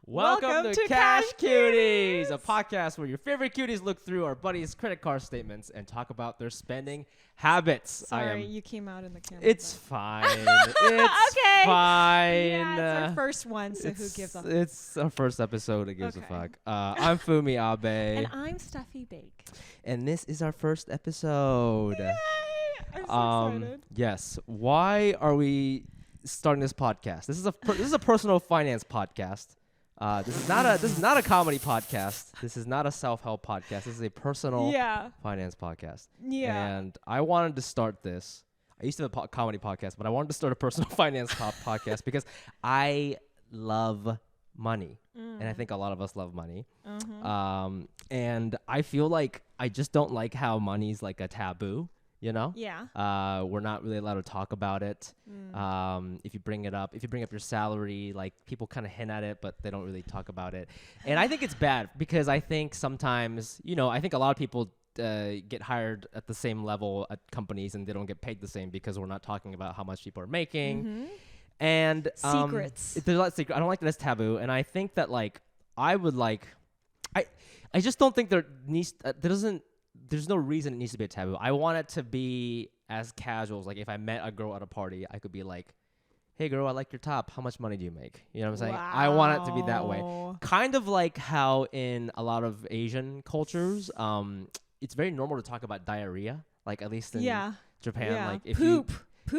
Welcome to Cash Cuties, a podcast where your favorite cuties look through our buddies' credit card statements and talk about their spending habits. Sorry, you came out in the camera. It's fine. It's okay. fine. Yeah, it's our first one, so who gives a fuck? It's our first episode. Who gives a fuck? I'm Fumi Abe. And I'm Steffie Bake. And this is our first episode. Yay! I'm so excited. Yes. Why are we starting this podcast? This is a personal finance podcast. This is not a comedy podcast. This is not a self-help podcast. This is a personal finance podcast. Yeah. And I wanted to start this. I used to have a comedy podcast, but I wanted to start a personal finance podcast because I love money. And I think a lot of us love money. And I feel like I just don't like how money's like a taboo. You know? Yeah. We're not really allowed to talk about it. If you bring up your salary, like people kind of hint at it, but they don't really talk about it. And I think it's bad because I think sometimes, I think a lot of people get hired at the same level at companies and they don't get paid the same because we're not talking about how much people are making. And secrets. There's a lot of secret. I don't like that it's taboo. And I think that I just don't think there's no reason it needs to be a taboo. I want it to be as casual as if I met a girl at a party, I could be like, hey girl, I like your top. How much money do you make? You know what I'm saying? Wow. I want it to be that way. Kind of like how in a lot of Asian cultures, it's very normal to talk about diarrhea. At least in Japan. Yeah. If Poop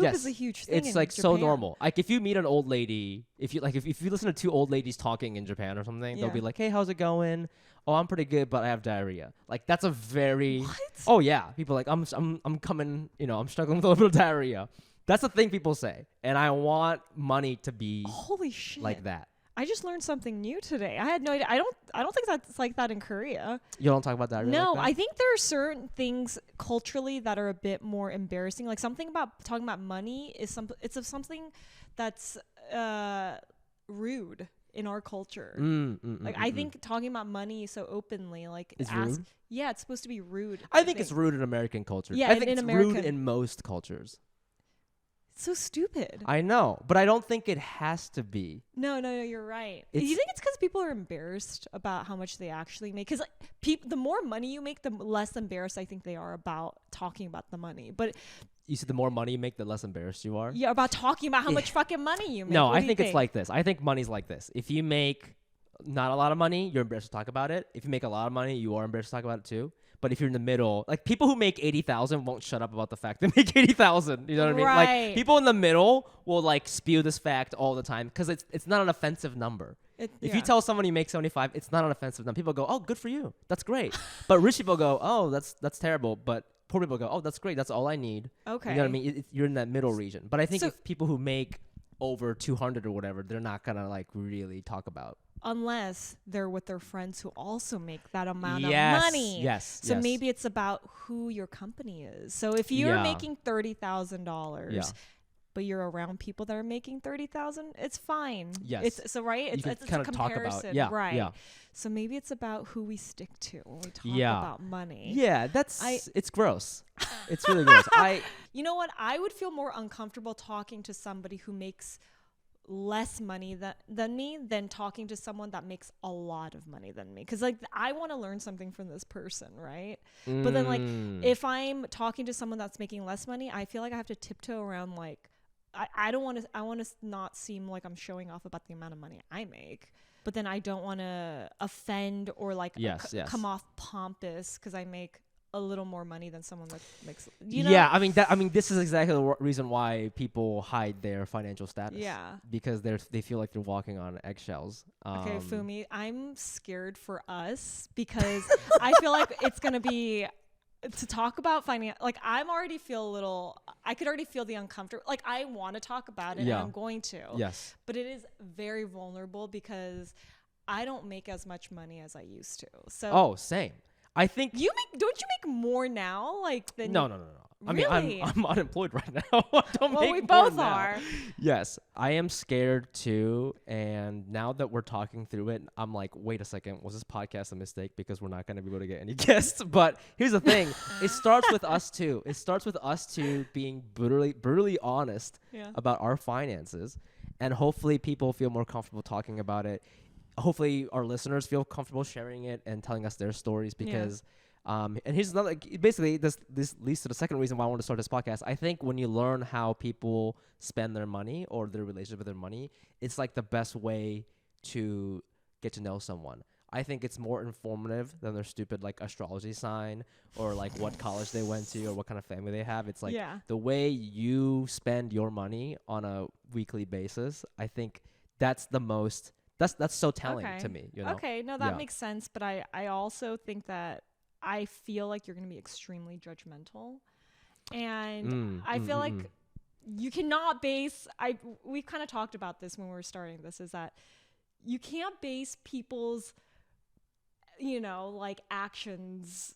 is a huge thing. It's in so Japan. normal. If you meet an old lady, if you listen to two old ladies talking in Japan or something, they'll be like, hey, how's it going? Oh, I'm pretty good, but I have diarrhea. That's a very Oh yeah. People I'm coming, I'm struggling with a little bit of diarrhea. That's the thing people say. And I want money to be holy shit like that. I just learned something new today. I had no idea. I don't think that's like that in Korea. You don't talk about diarrhea? No, like that? I think there are certain things culturally that are a bit more embarrassing. Like something about talking about money is something that's rude in our culture. I think talking about money so openly, is rude? Yeah, it's supposed to be rude. I think it's rude in American culture. Yeah, I think in it's American, rude in most cultures. So stupid. I know, but I don't think it has to be. No, you're right. You think it's because people are embarrassed about how much they actually make? Because the more money you make, the less embarrassed I think they are about talking about the money. But you said the more money you make, the less embarrassed you are? Yeah, about talking about how much fucking money you make. No, I think it's like this. I think money's like this. If you make not a lot of money, you're embarrassed to talk about it. If you make a lot of money, you are embarrassed to talk about it too. But if you're in the middle, people who make 80,000 won't shut up about the fact they make 80,000. You know what I mean? Right. People in the middle will spew this fact all the time because it's not an offensive number. If you tell someone you make 75, it's not an offensive number. People go, oh, good for you. That's great. But rich people go, oh, that's terrible. But poor people go, oh, that's great. That's all I need. Okay. You know what I mean? You're in that middle region. But I think if people who make over 200 or whatever, they're not going to really talk about. Unless they're with their friends who also make that amount of money. Yes. So maybe it's about who your company is. So if you're making $30,000, but you're around people that are making $30,000, it's fine. Yes. It's a kind of talk comparison. about. Yeah. Right. Yeah. So maybe it's about who we stick to when we talk about money. Yeah, it's gross. It's really gross. You know what? I would feel more uncomfortable talking to somebody who makes less money than me than talking to someone that makes a lot of money than me, because I want to learn something from this person, right? But then if I'm talking to someone that's making less money, I feel like I have to tiptoe around I want to not seem like I'm showing off about the amount of money I make, but then I don't want to offend or come off pompous because I make a little more money than someone that makes, Yeah, I mean this is exactly the reason why people hide their financial status. Yeah. Because they feel like they're walking on eggshells. Okay, Fumi, I'm scared for us because I feel like it's going to be to talk about finance. I could already feel the uncomfortable. I want to talk about it and I'm going to. Yes. But it is very vulnerable because I don't make as much money as I used to. So same. I think don't you make more now than No. Really? I mean, I'm unemployed right now. I don't make we more both now. are. Yes, I am scared too. And now that we're talking through it, I'm like, wait a second, was this podcast a mistake? Because we're not going to be able to get any guests. But here's the thing: it starts with us too. It starts with us two being brutally honest about our finances, and hopefully people feel more comfortable talking about it. hopefully our listeners feel comfortable sharing it and telling us their stories because and here's another basically this leads to the second reason why I want to start this podcast. I think when you learn how people spend their money or their relationship with their money, it's like the best way to get to know someone. I think it's more informative than their stupid like astrology sign or like what college they went to or what kind of family they have. It's like the way you spend your money on a weekly basis. I think that's the most that's so telling to me, you know. Okay, no, that makes sense, but I also think that I feel like you're going to be extremely judgmental, and I feel like you cannot base we kind of talked about this when we were starting this, is that you can't base people's, you know, like actions,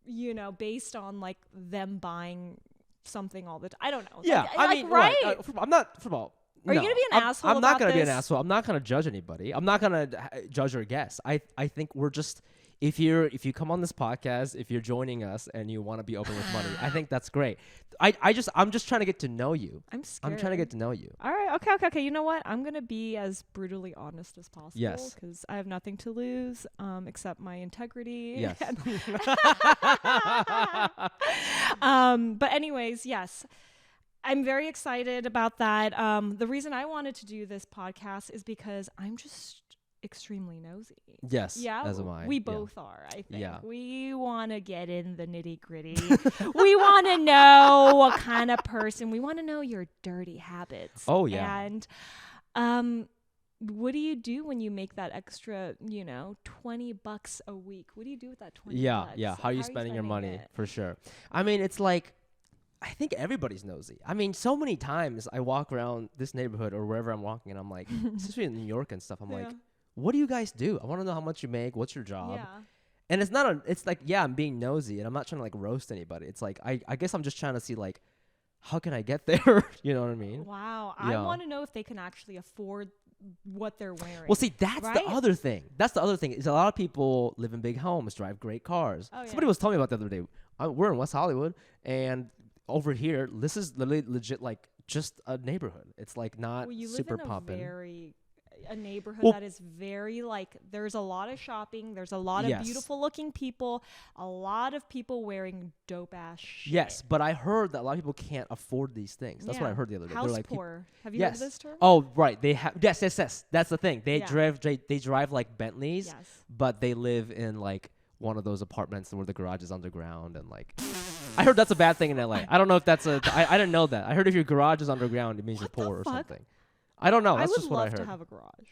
you know, based on like them buying something all the time. I don't know. Yeah, like, I mean, right. I'm not, first of all, are you gonna be an asshole? I'm not gonna be an this? asshole. I'm not gonna judge anybody. I'm not gonna judge or guess. I think we're just, if you come on this podcast, if you're joining us and you want to be open with money, I think that's great. I'm just trying to get to know you. I'm scared. I'm trying to get to know you. All right. Okay. You know what? I'm gonna be as brutally honest as possible. Yes. Because I have nothing to lose, except my integrity. Yes. But anyways, yes. I'm very excited about that. The reason I wanted to do this podcast is because I'm just extremely nosy. Yes. Yeah. As am I. We both are, I think. Yeah. We want to get in the nitty gritty. We want to know what kind of person. We want to know your dirty habits. Oh, yeah. And what do you do when you make that extra, you know, $20 a week? What do you do with that 20 bucks? Yeah. How are you spending your money? it? For sure. I mean, it's like, I think everybody's nosy. I mean, so many times I walk around this neighborhood or wherever I'm walking and I'm like, especially in New York and stuff, I'm like, what do you guys do? I want to know how much you make. What's your job? Yeah. And it's like, yeah, I'm being nosy and I'm not trying to like roast anybody. It's like, I guess I'm just trying to see like, how can I get there? You know what I mean? Wow. Yeah. I want to know if they can actually afford what they're wearing. Well, see, that's the other thing. That's the other thing is a lot of people live in big homes, drive great cars. Oh, yeah. Somebody was telling me about the other day. We're in West Hollywood and over here, this is literally legit like just a neighborhood. It's like not super poppin'. A neighborhood that is very like, there's a lot of shopping, there's a lot of beautiful looking people, a lot of people wearing dope ass shit. Yes, but I heard that a lot of people can't afford these things. That's what I heard the other day. House They're like, poor. Have you heard of this term? Oh, right. They have. Yes. That's the thing. They drive like Bentleys, but they live in like one of those apartments where the garage is underground and like. I heard that's a bad thing in LA. I don't know if that's I didn't know that. I heard if your garage is underground, it means you're poor or something. I don't know. That's just what I heard. I would love to have a garage.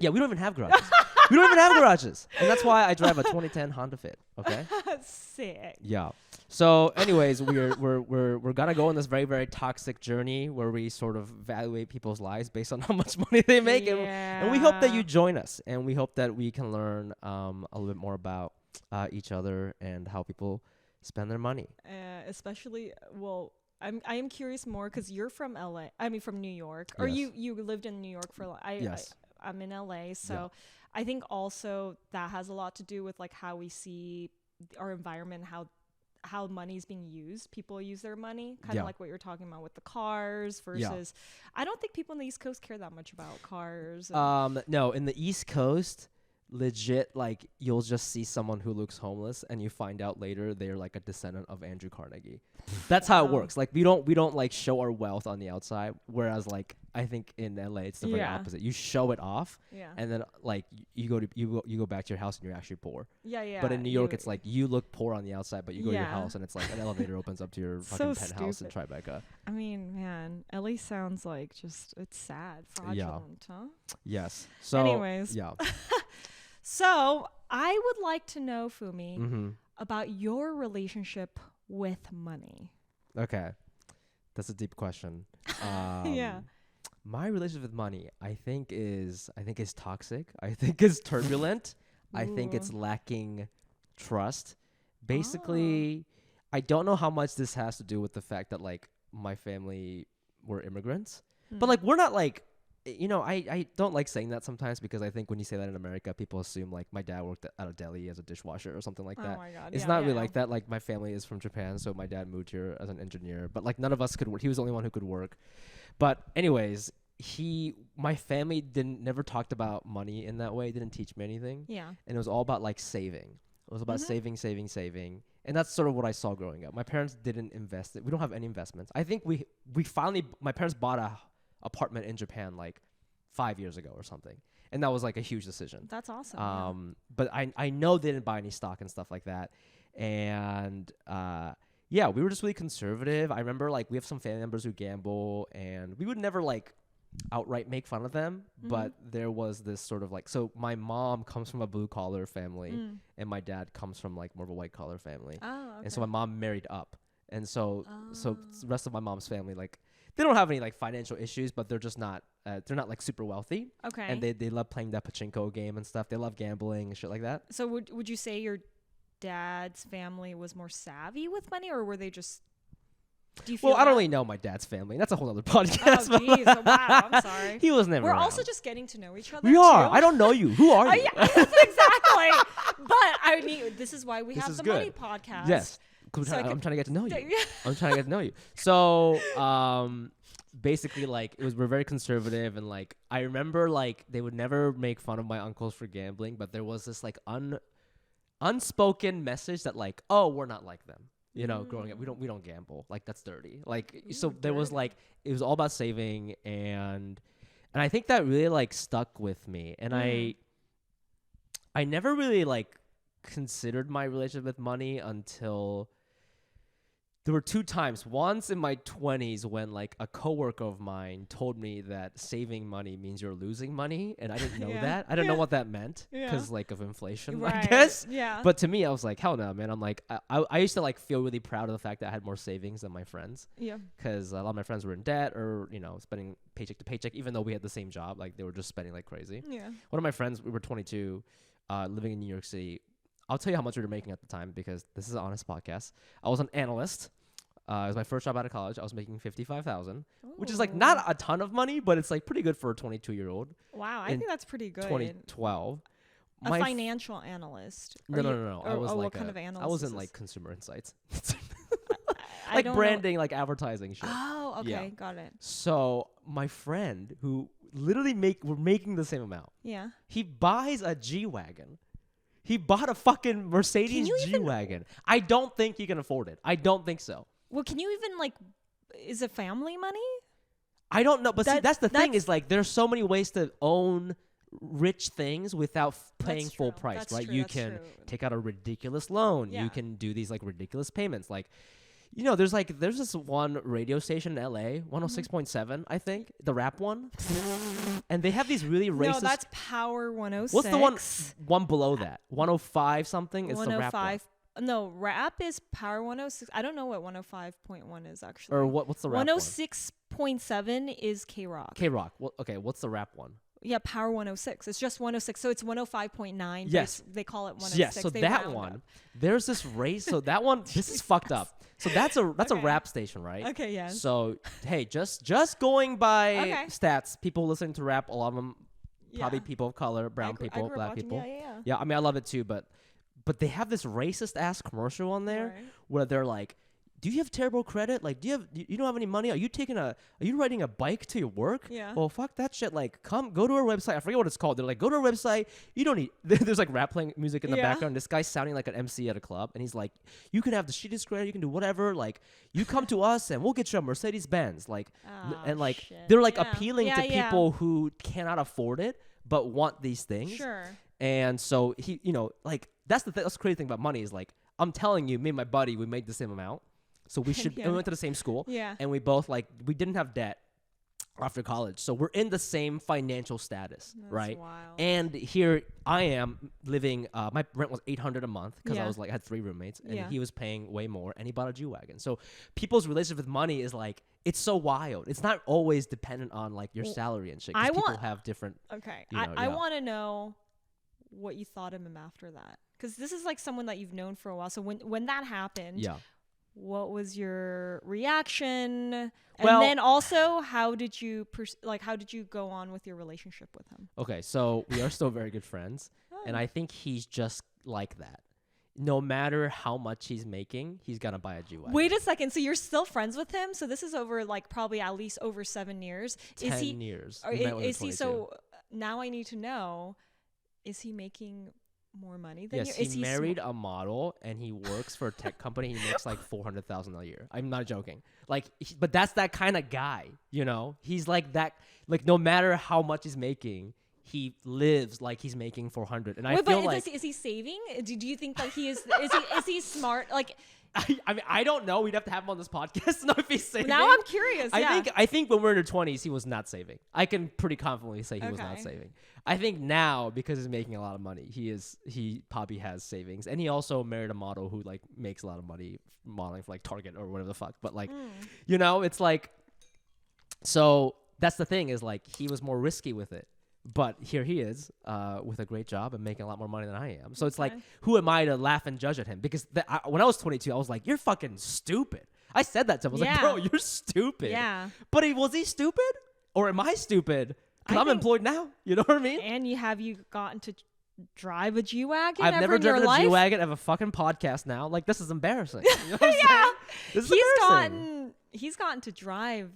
Yeah, we don't even have garages. We don't even have garages, and that's why I drive a 2010 Honda Fit. Okay. Sick. Yeah. So, anyways, we're gonna go on this very, very toxic journey where we sort of evaluate people's lives based on how much money they make, and we hope that you join us, and we hope that we can learn a little bit more about each other and how people spend their money. Especially, well, I am curious more because you're from LA. I mean, from New York, or you lived in New York for. I'm in LA, so I think also that has a lot to do with like how we see our environment, how money's being used. People use their money, kind of like what you're talking about with the cars versus. I don't think people in the East Coast care that much about cars. No, in the East Coast, legit, like you'll just see someone who looks homeless and you find out later they're like a descendant of Andrew Carnegie. That's how it works. Like we don't like show our wealth on the outside, whereas like I think in LA it's the very opposite. You show it off and then like you go back to your house and you're actually poor. But in New York it's like you look poor on the outside but you go to your house and it's like an elevator opens up to your fucking penthouse in Tribeca. I mean, man, LA sounds like just, it's sad, fraudulent, huh? Yes. So anyways. Yeah. So I would like to know, Fumi, about your relationship with money. Okay. That's a deep question. My relationship with money, I think is toxic. I think is turbulent. I think it's lacking trust. Basically, I don't know how much this has to do with the fact that like my family were immigrants. But like we're not like, you know, I don't like saying that sometimes because I think when you say that in America, people assume like my dad worked at a deli as a dishwasher or something like that. Oh my God. It's not really like that. Like my family is from Japan, so my dad moved here as an engineer, but like none of us could work. He was the only one who could work. But anyways, my family never talked about money in that way. Didn't teach me anything. Yeah. And it was all about like saving. It was about saving. And that's sort of what I saw growing up. My parents didn't invest it. We don't have any investments. I think we finally, my parents bought a apartment in Japan like 5 years ago or something. And that was like a huge decision. That's awesome. But I know they didn't buy any stock and stuff like that. And yeah, we were just really conservative. I remember like we have some family members who gamble, and we would never like outright make fun of them, but there was this sort of like, so my mom comes from a blue collar family and my dad comes from like more of a white collar family. Oh, okay. And so my mom married up, and so the rest of my mom's family, like they don't have any like financial issues, but they're just not they're not like super wealthy. Okay. And they love playing that pachinko game and stuff. They love gambling and shit like that. So would you say your dad's family was more savvy with money, or were they just, do you feel I don't really know my dad's family. That's a whole other podcast. Oh, jeez. Wow. I'm sorry. He was never We're around. also just getting to know each other. We are. Too. I don't know you. Who are you? Yeah, exactly. But I mean, this is why we have the money podcast. Yes. So I'm trying to get to know you. Yeah. I'm trying to get to know you. So, basically, like, we're very conservative, and like, I remember like they would never make fun of my uncles for gambling, but there was this like unspoken message that like, oh, we're not like them. You know, growing up, we don't gamble. Like, that's dirty. Like, so there was like, it was all about saving, and I think that really like stuck with me. And I never really like considered my relationship with money until there were 2 times. Once in my 20s when like a coworker of mine told me that saving money means you're losing money, and I didn't know that. I didn't know what that meant because like of inflation, I guess. Yeah. But to me, I was like, hell no, man. I'm like, I used to like feel really proud of the fact that I had more savings than my friends. Yeah. Because a lot of my friends were in debt or, you know, spending paycheck to paycheck, even though we had the same job. Like, they were just spending like crazy. Yeah. One of my friends, we were 22, living in New York City. I'll tell you how much we were making at the time because this is an honest podcast. I was an analyst. It was my first job out of college. I was making $55,000, which is like not a ton of money, but it's like pretty good for a 22-year-old. Wow, I think that's pretty good. 2012. A financial analyst. No. I was like, what kind of analyst? I was in like consumer insights, like branding, like advertising shit. Oh, okay, yeah. Got it. So my friend, who literally we're making the same amount. Yeah. He buys a G-Wagon. He bought a fucking Mercedes G-Wagon. I don't think he can afford it. I don't think so. Well, can you even like, is it family money? I don't know. But see, that's the thing is like, there's so many ways to own rich things without paying full price, right? You can take out a ridiculous loan. Yeah. You can do these like ridiculous payments. Like, you know, there's this one radio station in LA, 106.7, I think, the rap one. And they have these really racist. No, that's Power 106. What's the one below that? 105 something? It's the rap one. No, rap is Power 106. I don't know what 105.1 is actually. Or what's the rap 106.7 is K-Rock. K-Rock. Well, okay, what's the rap one? Yeah, Power 106. It's just 106. So it's 105.9. Yes. They call it 106. Yes, so that one, there's this race. So that one, this is fucked up. So that's a rap station, right? Okay, yeah. So, hey, just going by stats, people listening to rap, a lot of them probably people of color, brown people, black people. Yeah, I mean, I love it too, but they have this racist ass commercial on there where they're like, do you have terrible credit? Like, you don't have any money? Are you riding a bike to your work? Yeah. Well, fuck that shit. Like, go to our website. I forget what it's called. They're like, go to our website. You don't need, there's like rap playing music in the background. This guy's sounding like an MC at a club. And he's like, you can have the shittiest credit. You can do whatever. Like, you come to us and we'll get you a Mercedes Benz. Like, and like, they're like appealing to people who cannot afford it, but want these things. Sure. And so he, you know, like, that's the crazy thing about money is like, I'm telling you, me and my buddy, we made the same amount. So we should, and we went to the same school. Yeah. And we both like, we didn't have debt after college. So we're in the same financial status, right? Wild. And here I am living, my rent was $800 a month because I had 3 roommates and he was paying way more and he bought a G-Wagon. So people's relationship with money is like, it's so wild. It's not always dependent on like your salary and shit. People have different. Okay. I want to know what you thought of him after that. Because this is like someone that you've known for a while. So when that happened, what was your reaction? And then also, how did you go on with your relationship with him? Okay, so we are still very good friends, and I think he's just like that. no matter how much he's making, he's gonna buy a G-Wagon. Wait a second. So you're still friends with him? So this is over like probably at least over 7 years. 10 years. Or We met when we were is he 22. so? Now I need to know. Is he making more money than Yes, you? Is he married a model and he works for a tech company. He makes like $400,000 a year. I'm not joking. Like, but that's that kind of guy, you know. He's like that. Like, no matter how much he's making, he lives like he's making 400. And I feel like, is he saving? Do you think that he is? Is he smart? Like, I mean, I don't know. We'd have to have him on this podcast to know if he's saving. now I'm curious. I think when we're in our 20s, he was not saving. I can pretty confidently say he was not saving. I think now, because he's making a lot of money, he probably has savings. And he also married a model who like makes a lot of money modeling for like Target or whatever the fuck. But like, you know, it's like, so that's the thing is like he was more risky with it. But here he is with a great job and making a lot more money than I am. So it's like, who am I to laugh and judge at him? Because when I was 22, I was like, you're fucking stupid. I said that to him. I was like, bro, you're stupid. Yeah. But was he stupid? Or am I stupid? Because I'm employed now. You know what I mean? And have you gotten to drive a G-Wagon I've never driven a G-Wagon. I have a fucking podcast now. Like, this is embarrassing. You know what I'm saying? This is embarrassing. He's gotten to drive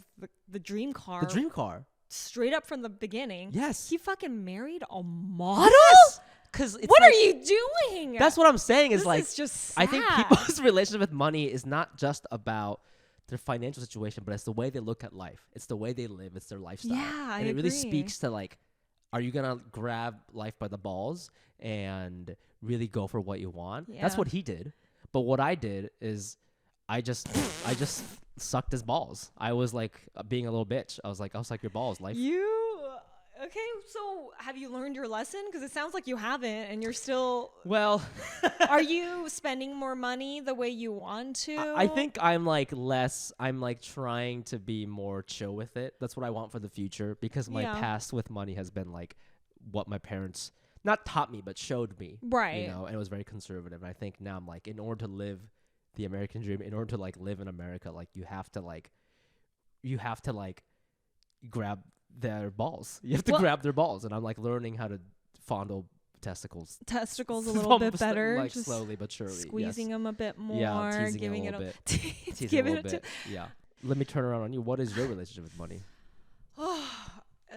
the dream car. The dream car. Straight up from the beginning. Yes. He fucking married a model? Yes. Because what are you doing? That's what I'm saying. Is this like, is just sad. I think people's relationship with money is not just about their financial situation, but it's the way they look at life. It's the way they live. It's their lifestyle. Yeah, and it really speaks to like, are you gonna grab life by the balls and really go for what you want? Yeah. That's what he did. But what I did is, I just sucked his balls. I was like being a little bitch. I was like your balls, life. Okay, so have you learned your lesson? Because it sounds like you haven't, and you're still. Well, are you spending more money the way you want to? I think I'm like less. I'm like trying to be more chill with it. That's what I want for the future, because my past with money has been like what my parents not taught me but showed me. Right. You know, and it was very conservative. And I think now I'm like, in order to live the American dream, in order to like live in America, like you have to grab their balls. You have to grab their balls, and I'm like learning how to fondle testicles a little bit better, like just slowly but surely, squeezing them a bit more, yeah, giving it a bit, giving it bit. Yeah. Let me turn around on you. What is your relationship with money?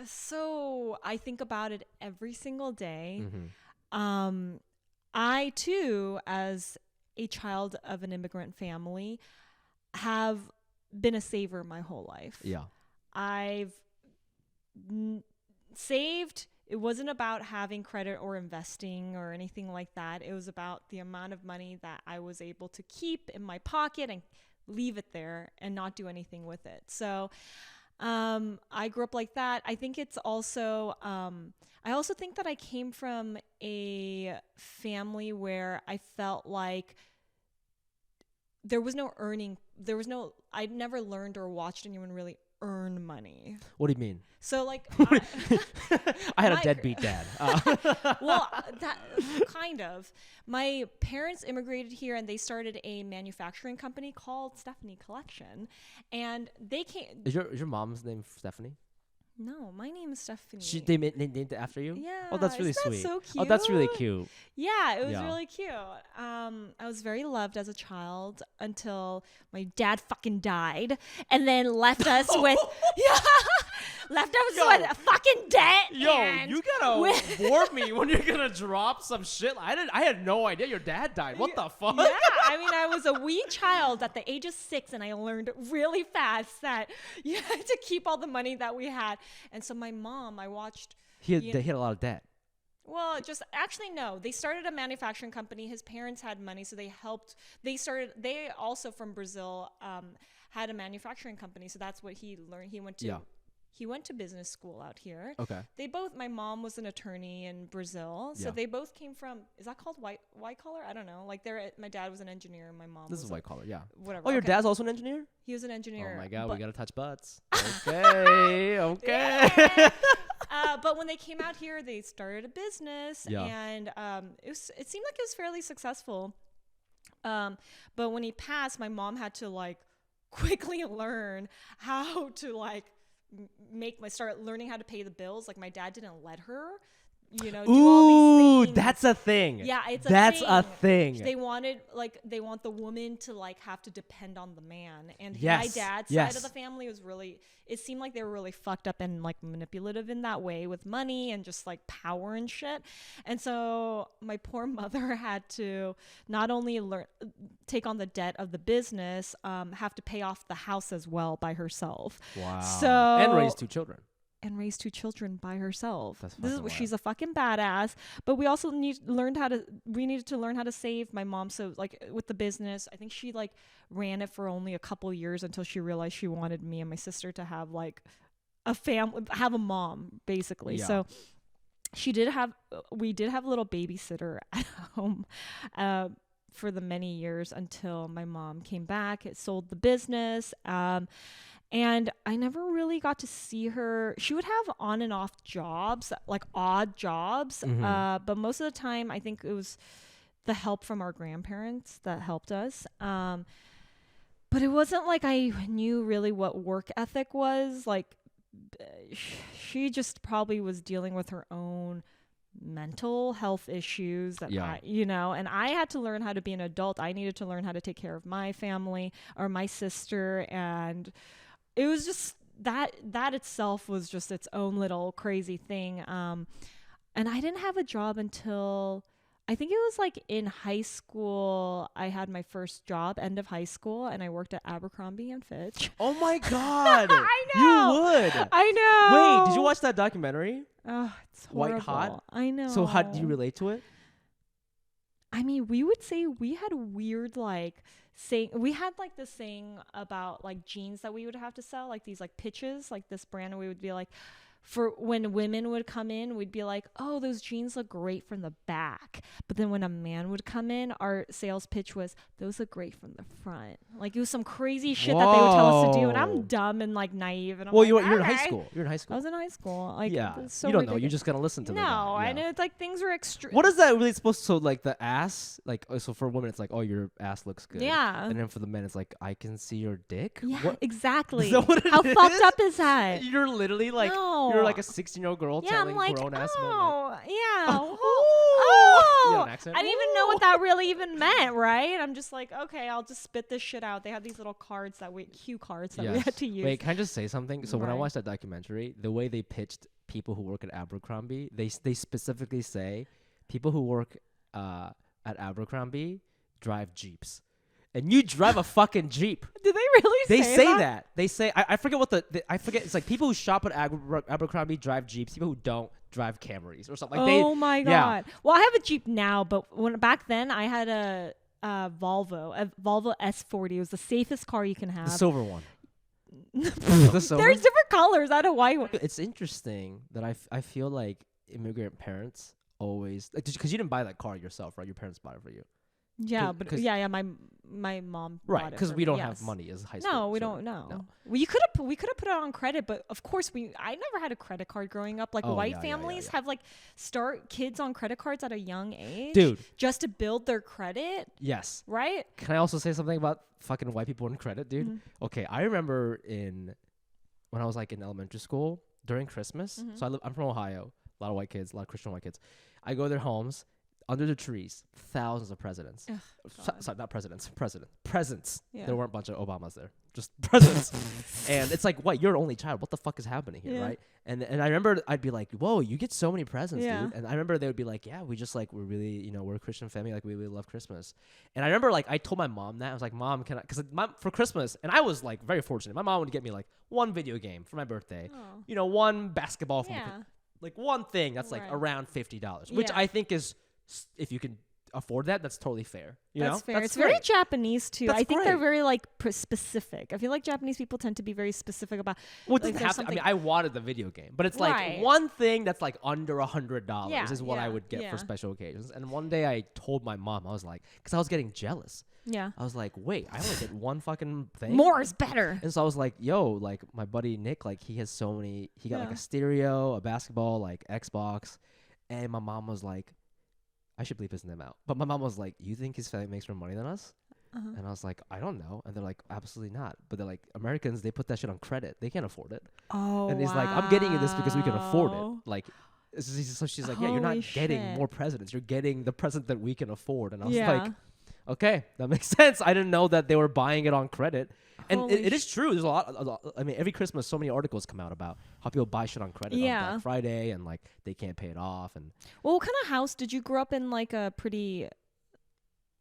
So I think about it every single day. Mm-hmm. I too, as a child of an immigrant family, have been a saver my whole life. Yeah. I've saved. It wasn't about having credit or investing or anything like that. It was about the amount of money that I was able to keep in my pocket and leave it there and not do anything with it. So I grew up like that. I think it's also, I also think that I came from a family where I felt like I never learned or watched anyone really earn money. What do you mean? So like, I had a deadbeat dad. Well, that kind of. My parents immigrated here and they started a manufacturing company called Steffie Collection, and they came. Is your mom's name Stephanie? No, my name is Stephanie. They named it after you? Yeah. Oh, that's really isn't sweet. That so cute? Oh, that's really cute. Yeah, it was really cute. I was very loved as a child until my dad fucking died and then left us with with a fucking debt. Yo, you gotta warn me when you're gonna drop some shit. I had no idea your dad died. What the fuck? Yeah, I mean, I was a wee child at the age of 6, and I learned really fast that you had to keep all the money that we had. And so my mom, I watched. He had a lot of debt. Well, no. They started a manufacturing company. His parents had money, so they helped. They also from Brazil had a manufacturing company, so that's what he learned. He went to business school out here. Okay. My mom was an attorney in Brazil, so they both came from. Is that called white collar? I don't know. Like my dad was an engineer, and my mom. This is white collar, yeah. Whatever. Oh, your dad's also an engineer? He was an engineer. Oh my god, we gotta touch butts. Okay. Yeah. But when they came out here, they started a business, and it seemed like it was fairly successful. But when he passed, my mom had to like quickly learn how to like start learning how to pay the bills. Like my dad didn't let her, do all these things. Dude, that's a thing. Yeah, it's a that's thing. a thing. They want the woman to like have to depend on the man. And Yes, my dad's yes. side of the family was really, it seemed like they were really fucked up and like manipulative in that way with money and just like power and shit. And so my poor mother had to not only take on the debt of the business, have to pay off the house as well by herself. Wow. So And raise 2 children. And raise 2 children by herself. This is she's a fucking badass. But we also needed to learn how to save. My mom, so like with the business, I think she like ran it for only a couple years until she realized she wanted me and my sister to have like a family, have a mom basically. Yeah. So we did have a little babysitter at home for the many years until my mom came back. It sold the business. And I never really got to see her. She would have on and off jobs, like odd jobs. But most of the time, I think it was the help from our grandparents that helped us. But it wasn't like I knew really what work ethic was. Like, she just probably was dealing with her own mental health issues that and I had to learn how to be an adult. I needed to learn how to take care of my family or my sister, and it was just that itself was just its own little crazy thing. And I didn't have a job until I think it was like in high school. I had my first job, end of high school, and I worked at Abercrombie and Fitch. Oh my God. I know. You would. I know. Wait, did you watch that documentary? Oh, it's horrible. White Hot? I know. So how do you relate to it? I mean, we would say we had weird like saying, we had like this saying about like jeans that we would have to sell, like these like pitches, like this brand, and we would be like, for when women would come in, we'd be like, oh, those jeans look great from the back. But then when a man would come in, our sales pitch was, those look great from the front. Like it was some crazy shit that they would tell us to do. And I'm dumb and like naive. And I'm well, like, you're in high school. You're in high school. I was in high school. Like, yeah. So you don't ridiculous. know. You're just going to listen to them. No, I know. It's like things were extreme. What is that really supposed to, so like the ass? Like, so for women, it's like, oh, your ass looks good. Yeah. And then for the men, it's like, I can see your dick? Yeah, what? exactly. Is that what it How is? fucked up is that? You're literally like, No. you're like a 16-year-old girl telling I'm like, grown-ass men. oh, yeah. You Oh. have an accent? I didn't even know what that really even meant, right? I'm just like, okay, I'll just spit this shit out. They had these little cards cue cards that we had to use. Wait, can I just say something? So when I Right. watched that documentary, the way they pitched people who work at Abercrombie, they specifically say people who work at Abercrombie drive Jeeps. And you drive a fucking Jeep. Did they really They say say that? that. They say, I forget what I forget. It's like people who shop at Abercrombie drive Jeeps. People who don't drive Camrys or something. Like Oh my God. Yeah. Well, I have a Jeep now, but back then I had a Volvo S40. It was the safest car you can have. The silver one. The silver? There's different colors. I don't know why. It's interesting that I feel like immigrant parents always, because you didn't buy that car yourself, right? Your parents bought it for you. Yeah, but yeah, my mom bought Right, it because for we me, don't yes. have money as high school. No, we so don't know. No. Well, we could have put it on credit, but of course I never had a credit card growing up. Like white families have like start kids on credit cards at a young age, Dude, just to build their credit. Yes. Right? Can I also say something about fucking white people on credit, dude? Mm-hmm. Okay, I remember when I was like in elementary school during Christmas. Mm-hmm. So I'm from Ohio. A lot of white kids, a lot of Christian white kids. I go to their homes. Under the trees, thousands of presidents. Sorry, not presidents. Presents. Yeah. There weren't a bunch of Obamas there. Just presidents. And it's like, what? You're an only child. What the fuck is happening here, right? And I remember I'd be like, whoa, you get so many presents, dude. And I remember they would be like, yeah, we just like, we're really, we're a Christian family. Like, we really love Christmas. And I remember like, I told my mom that. I was like, Mom, can I? Because for Christmas, and I was like very fortunate. My mom would get me like one video game for my birthday. Oh. One basketball from Yeah. like one thing that's like Right. around $50, which Yeah. I think is, if you can afford that, that's totally fair. That's fair. That's it's very Japanese too. That's I think they're great. very like specific. I feel like Japanese people tend to be very specific about. Well, it like, doesn't there's have to. I something- mean, I wanted the video game, but it's like Right. one thing that's like under $100 Yeah, is what I yeah, would get yeah. for special occasions. And one day I told my mom, I was like, because I was getting jealous. Yeah. I was like, wait, I only get one fucking thing. More is better. And so I was like, yo, like my buddy Nick, like he has so many. He got like Yeah. a stereo, a basketball, like Xbox, and my mom was like, I should bleep his name out. But my mom was like, you think his family makes more money than us? Uh-huh. And I was like, I don't know. And they're like, absolutely not. But they're like, Americans, they put that shit on credit. They can't afford it. Oh. And he's like, I'm getting you this because we can afford it. wow. Like, So she's like, yeah, you're not Holy getting shit. more presidents. You're getting the president that we can afford. And I was Yeah. like, okay, that makes sense. I didn't know that they were buying it on credit. And Holy it is true. There's a lot. I mean, every Christmas, so many articles come out about how people buy shit on credit on Yeah. Black Friday and like they can't pay it off. And Well, what kind of house did you grow up in? Like a pretty,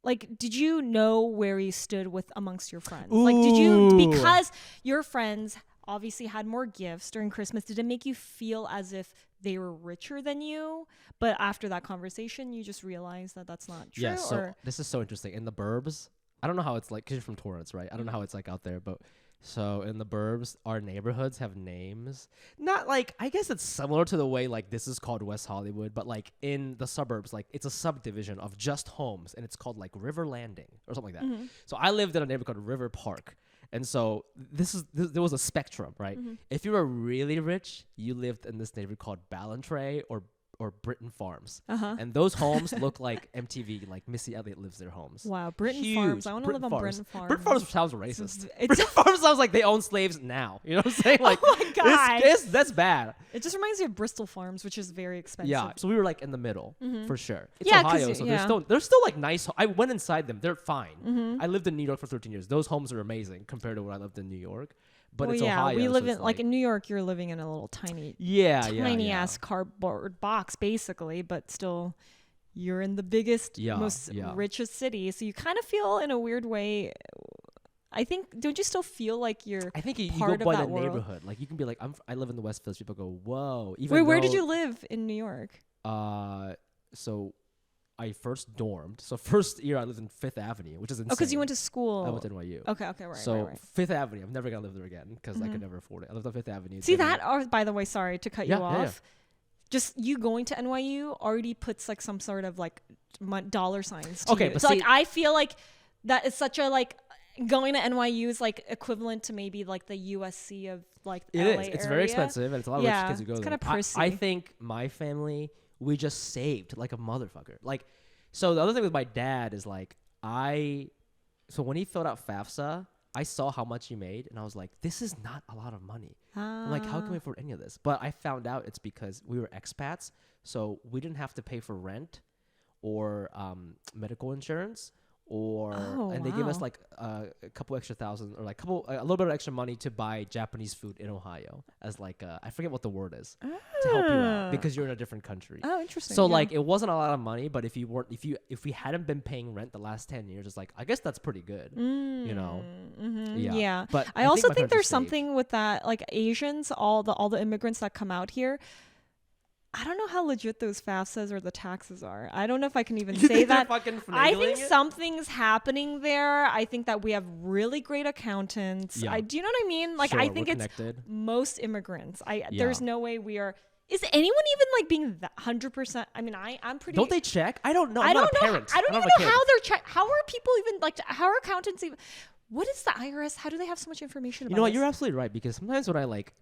like, did you know where you stood with amongst your friends? Like, did you, Ooh. because your friends obviously had more gifts during Christmas, did it make you feel as if they were richer than you? But after that conversation, you just realized that that's not true? yeah, so or? this is so interesting. In the burbs, I don't know how it's like, because you're from Torrance, right? I don't know how it's like out there, but so in the burbs, our neighborhoods have names. Not like, I guess it's similar to the way like this is called West Hollywood, but like in the suburbs, like it's a subdivision of just homes and it's called like River Landing or something like that. Mm-hmm. So I lived in a neighborhood called River Park. And so there was a spectrum, right? Mm-hmm. If you were really rich, you lived in this neighborhood called Ballantrae or Britton Farms. Uh-huh. And those homes look like MTV, like Missy Elliott lives their homes. Wow, Britton Huge. Farms. I want to live on Farms. Britton Farms. Britton Farms sounds racist. It's Britton Farms sounds like they own slaves now. You know what I'm saying? Like, oh my god, that's bad. it just reminds me of Bristol Farms, which is very expensive. Yeah, so we were like in the middle Mhm. for sure. It's Yeah, 'cause Ohio, you- so yeah. there's still like nice. I went inside them; they're fine. Mhm. I lived in New York for 13 years. Those homes are amazing compared to when I lived in New York. But well, it's yeah, Ohio. we so live it's in like in New York. You're living in a little tiny yeah, ass cardboard box basically, but still you're in the biggest, Yeah, most yeah. richest city. So you kind of feel in a weird way, I think, don't you still feel like you're I think you part go of by that the world? neighborhood. Like you can be like, I live in the West Village. People go, whoa. Even Wait, where did though- you live in New York? So I first dormed. So first year I lived in Fifth Avenue, which is insane. Oh, because you went to school. I went to NYU. Okay, right, So right. Fifth Avenue, I'm never gonna live there again because I Mhm. could never afford it. I lived on Fifth Avenue. See then- that? Or, by the way, sorry to cut Yeah, you yeah, yeah. off. Just you going to NYU already puts like some sort of like dollar signs. To Okay, you. but so see- like I feel like that is such a like going to NYU is like equivalent to maybe like the USC of like the It LA is. It's area. very expensive, and it's a lot of Yeah, rich kids who go it's there. kinda I prissy. think my family, we just saved like a motherfucker. Like, so the other thing with my dad is like, so when he filled out FAFSA, I saw how much he made, and I was like, this is not a lot of money. I'm like, how can we afford any of this? But I found out it's because we were expats, so we didn't have to pay for rent or medical insurance. And they give us wow. like a couple extra thousand or like a little bit of extra money to buy Japanese food in Ohio as like I forget what the word is to help you out because you're in a different country. Oh, interesting. So yeah. like it wasn't a lot of money, but if we hadn't been paying rent the last 10 years, it's like I guess that's pretty good. You know? Yeah. But I also my think parents are there's safe. something with that, like Asians, all the immigrants that come out here. I don't know how legit those FAFSAs or the taxes are. I don't know if I can even You say think they're that. fucking I finagling think it? something's happening there. I think that we have really great accountants. Yeah. Do you know what I mean? Like Sure, I think we're it's connected. most immigrants. Yeah. There's no way we are. Is anyone even like being 100%? I mean, I'm pretty. Don't they check? I don't know. I I'm don't not a know. parent. I don't have even a know kid. how they're check. How are people even like? How are accountants even? What is the IRS? How do they have so much information about You know what? this? You're absolutely right because sometimes when I like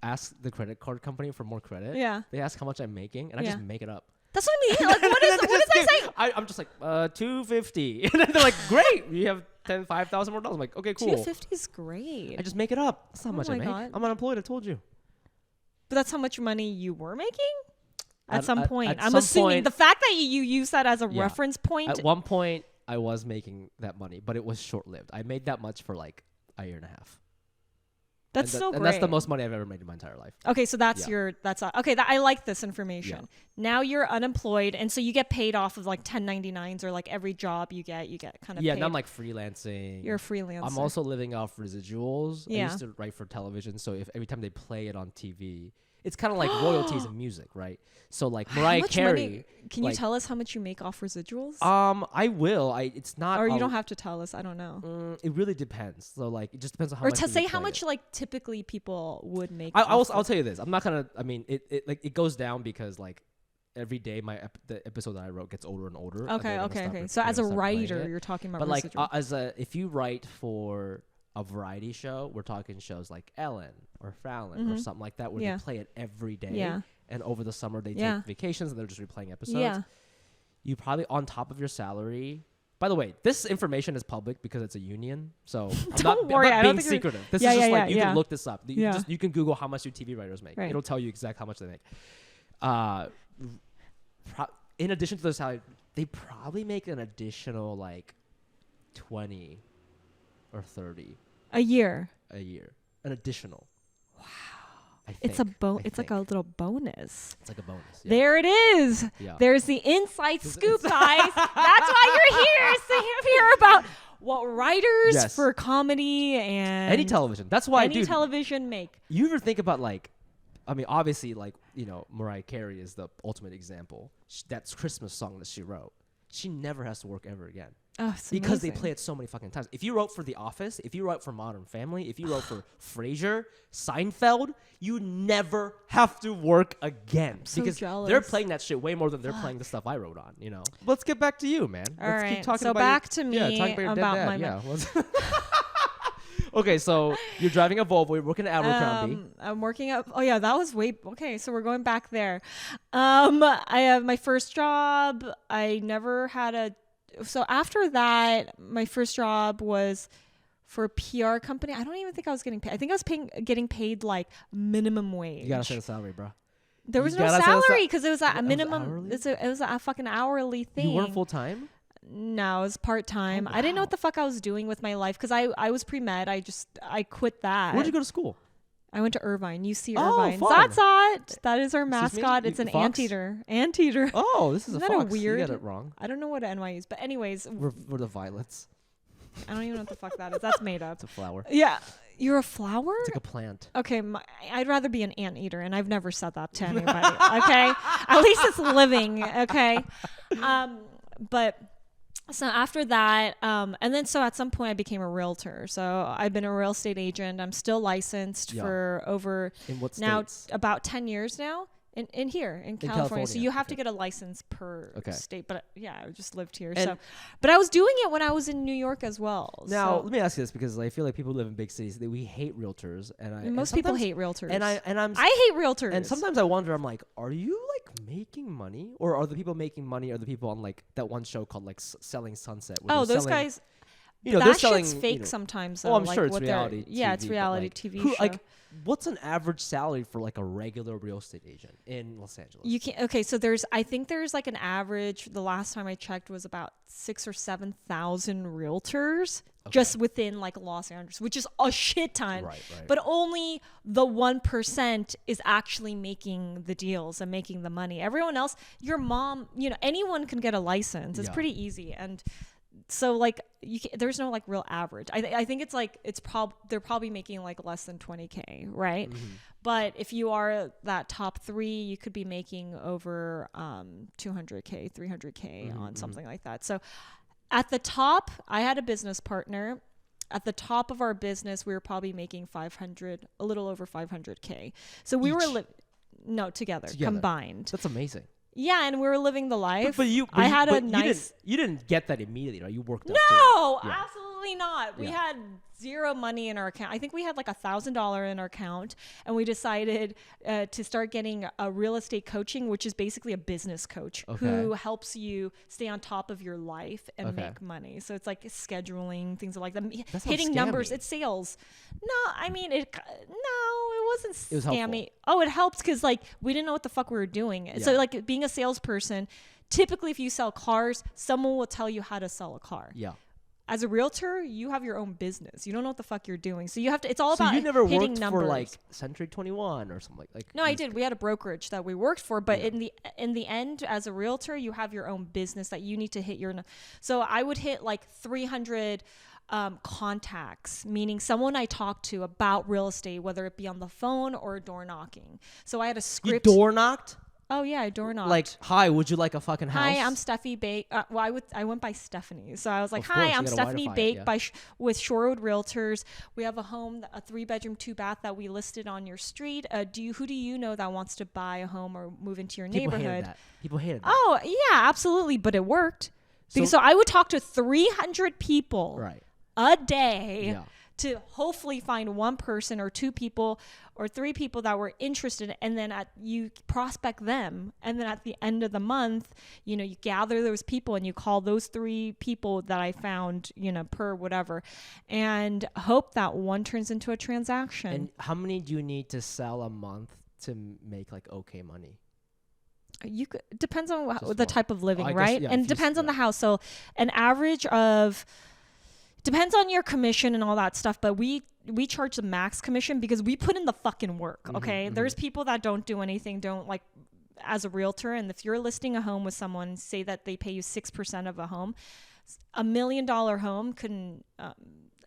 ask the credit card company for more credit, Yeah. they ask how much I'm making, and I just Yeah. make it up. That's what I mean. Like, what is I saying? I'm just like $250, and then they're like, "Great, you have $5,000 more dollars." I'm like, "Okay, cool." 250 is great. I just make it up. That's how Oh much I my make. God. I'm unemployed. I told you. But that's how much money you were making at some At point. I'm some assuming point- the fact that you use that as a Yeah. reference point. At one point, I was making that money, but it was short-lived. I made that much for like a year and a half. That's so great. And that's the most money I've ever made in my entire life. Okay, so that's Yeah. okay. I like this information. Now you're unemployed, and so you get paid off of like 1099s or like every job you get kind of. Yeah, paid. and I'm like freelancing. You're a freelancer. I'm also living off residuals. I Yeah. used to write for television, so if every time they play it on TV, it's kind of like royalties in music, right? So like How Mariah much Carey. money- Can you like- tell us how much you make off residuals? I will. It's not. or you don't have to tell us. I don't know. It really depends. So like, it just depends on how Or much. to you say how play much it. like typically people would make. I'll off tell you this. I'm not gonna. I mean, it goes down because like every day the episode that I wrote gets older and older. and Okay, they're gonna okay, stop okay. re- So they're as a gonna stop playing writer, it. you're talking about But like residual. if you write for a variety show, we're talking shows like Ellen or Fallon or something like that where Yeah. they play it every day. Yeah. And over the summer they Yeah. take vacations and they're just replaying episodes. Yeah. You probably on top of your salary. By the way, this information is public because it's a union. So I'm Don't not, worry, I'm I not don't being think you're- secretive. This Yeah, is just yeah, like you yeah. can look this up. Yeah. You can Google how much do TV writers make. Right. It'll tell you exactly how much they make. in addition to their salary, they probably make an additional like 20 or 30 a year. An additional. It's like a little bonus. It's like a bonus. Yeah. There it is. Yeah. There's the inside scoop, guys. That's why you're here, is to hear about what writers for comedy and any television. That's why any television make. You ever think about like, I mean, obviously, like, you know, Mariah Carey is the ultimate example. That's Christmas song that she wrote. She never has to work ever again. Oh, because amazing. they play it so many fucking times. If you wrote for The Office, if you wrote for Modern Family, if you wrote for Frasier, Seinfeld, you never have to work again. So because jealous. They're playing that shit way more than they're playing the stuff I wrote on, you know. Let's get back to you, man. Let's keep talking so about back to me talk about your about dead my dad. Yeah. Okay, so you're driving a Volvo. You're working at Abercrombie. I'm working up. Oh yeah, that was okay. So we're going back there. I have my first job. I never had a. So after that, my first job was for a PR company. I don't even think I was getting paid. I think I was getting paid like minimum wage. You gotta say the salary, bro. There was no salary because it was a minimum. It was a fucking hourly thing. You weren't full time? No, it was part time. Oh, wow. I didn't know what the fuck I was doing with my life because I was pre-med. I quit that. Where'd you go to school? I went to Irvine, UC Oh, Irvine. fun. That's it. That is our Excuse me? mascot. It's an Fox? anteater. Anteater. Oh, this is Isn't a that a fox. weird? You got it wrong. I don't know what NYU is, but anyways, We're the violets. I don't even know what the fuck that is. That's made up. It's a flower. Yeah. You're a flower? It's like a plant. Okay, I'd rather be an anteater, and I've never said that to anybody. Okay? At least it's living, okay? But so after that, and then so at some point I became a realtor. So I've been a real estate agent. I'm still licensed for over in what now states? about 10 years now. In here in California. So you have to get a license per state. But yeah, I just lived here. So, but I was doing it when I was in New York as well. Now let me ask you this because I feel like people who live in big cities we hate realtors, and most people hate realtors. I hate realtors. And sometimes I wonder, I'm like, are you like making money, or are the people making money are the people on like that one show called like Selling Sunset? Oh, those guys. You know, that they're selling, shit's fake sometimes. Though. Oh, I'm like sure it's reality. Yeah, it's reality TV show. Like, what's an average salary for like a regular real estate agent in Los Angeles? You can't. Okay, so I think there's like an average. The last time I checked was about 6,000 or 7,000 realtors just within like Los Angeles, which is a shit ton. Right. But only the 1% is actually making the deals and making the money. Everyone else, your mom, anyone can get a license. It's pretty easy. And so like there's no like real average. I think it's like they're probably making like less than 20K, right? Mm-hmm. But if you are that top 3, you could be making over 200K, 300K on something like that. So at the top, I had a business partner. At the top of our business, we were probably making a little over 500K. So we were together, combined. That's amazing. Yeah, and we were living the life. But you didn't get that immediately, right? You worked up to it. Yeah. Absolutely not. We had zero money in our account. I think we had like $1,000 in our account, and we decided to start getting a real estate coaching, which is basically a business coach who helps you stay on top of your life and make money. So it's like scheduling, things like that, hitting numbers. It's sales. No, I mean it wasn't scammy. It helped because like we didn't know what the fuck we were doing. Yeah. So like being a salesperson, typically if you sell cars, someone will tell you how to sell a car. Yeah. As a realtor, you have your own business. You don't know what the fuck you're doing. So you have to, it's all about hitting numbers. So you never worked numbers. for like Century 21 or something like No, I did. We had a brokerage that we worked for, but in the end, as a realtor, you have your own business that you need to hit so I would hit like 300 contacts, meaning someone I talked to about real estate, whether it be on the phone or door knocking. So I had a script. You door knocked? Oh yeah, I door knocked. Like, hi, would you like a fucking house? Hi, I'm Steffie I went by Stephanie. So I was like, hi, I'm Stephanie Bake with Shorewood Realtors. We have a home, a 3-bedroom, 2-bath that we listed on your street. Who do you know that wants to buy a home or move into your neighborhood? People hated that. Oh yeah, absolutely, but it worked. So I would talk to 300 people a day to hopefully find one person or 2 people or 3 people that were interested, and then you prospect them, and then at the end of the month, you gather those people and you call those 3 people that I found, per whatever, and hope that one turns into a transaction. And how many do you need to sell a month to make like okay money? You could, depends on Just the one. type of living, I guess, right? yeah, And if it you depends on the house. So an average of depends on your commission and all that stuff, but we charge the max commission because we put in the fucking work. Okay. There's people that don't do anything, don't like as a realtor. And if you're listing a home with someone, say that they pay you 6% of a home, $1 million home can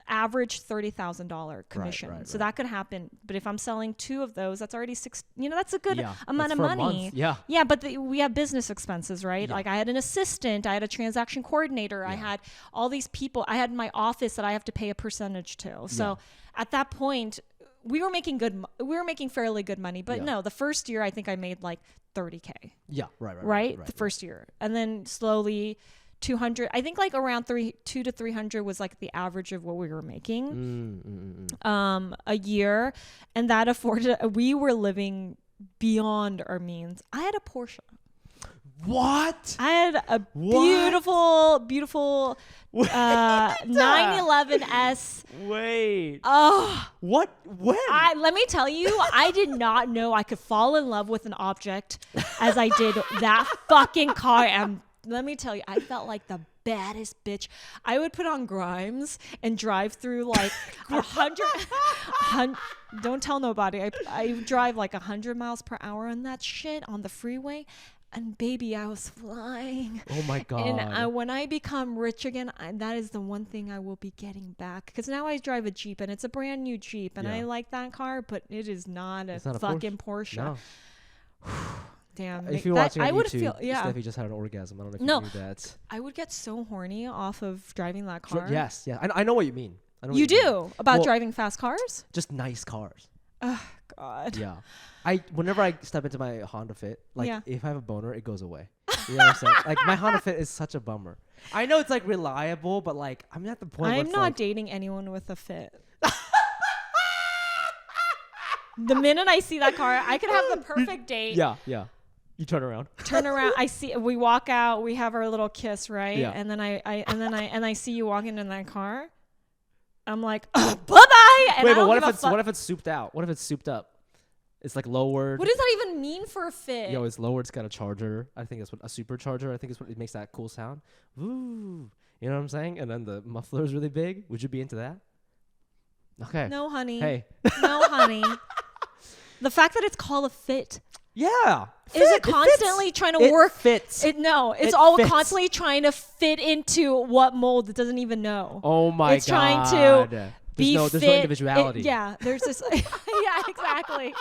average $30,000 commission. Right. That could happen. But if I'm selling 2 of those, that's already that's a good amount That's of for a money. month. Yeah. Yeah, but we have business expenses, right? Yeah. Like I had an assistant, I had a transaction coordinator, I had all these people, I had my office that I have to pay a percentage to. So at that point, we were making fairly good money. But no, the first year I think I made like $30K. Yeah, right. The first year. And then slowly 200, I think like around 200 to 300 was like the average of what we were making a year. And that afforded, we were living beyond our means. I had a Porsche. What? I had a beautiful 911S. Wait. Oh, What? When? let me tell you, I did not know I could fall in love with an object as I did that fucking car. And let me tell you, I felt like the baddest bitch. I would put on Grimes and drive through like 100. Don't tell nobody. I drive like 100 miles per hour on that shit on the freeway. And baby, I was flying. Oh my God. And when I become rich again, that is the one thing I will be getting back. Because now I drive a Jeep and it's a brand new Jeep. And I like that car, but it is not a fucking Porsche. No. Damn. If you're watching on YouTube, yeah. Steffi just had an orgasm. I don't know if you knew that. I would get so horny off of driving that car. Yes. I know what you mean. I know what You mean. do? About driving fast cars? Just nice cars. Oh, God. Yeah. Whenever I step into my Honda Fit, like if I have a boner, it goes away. You know what I'm saying? Like my Honda Fit is such a bummer. I know it's like reliable, but like I'm at the point where I'm it's not like, dating anyone with a Fit. The minute I see that car, I could have the perfect date. Yeah. You turn around. I see. We walk out. We have our little kiss, right? Yeah. And then I see you walking in that car. I'm like, bye bye. Wait, but what if it's souped out? What if it's souped up? It's like lowered. What does that even mean for a Fit? Yo, it's lowered. It's got a charger. I think that's what a supercharger. I think is what it makes that cool sound. Woo. You know what I'm saying? And then the muffler is really big. Would you be into that? Okay. No, honey. Hey. No, honey. The fact that it's called a Fit. Yeah. Is it constantly trying to work? Fits. It's all constantly trying to fit into what mold it doesn't even know. Oh my God. It's trying to there's no individuality. There's this. Yeah, exactly.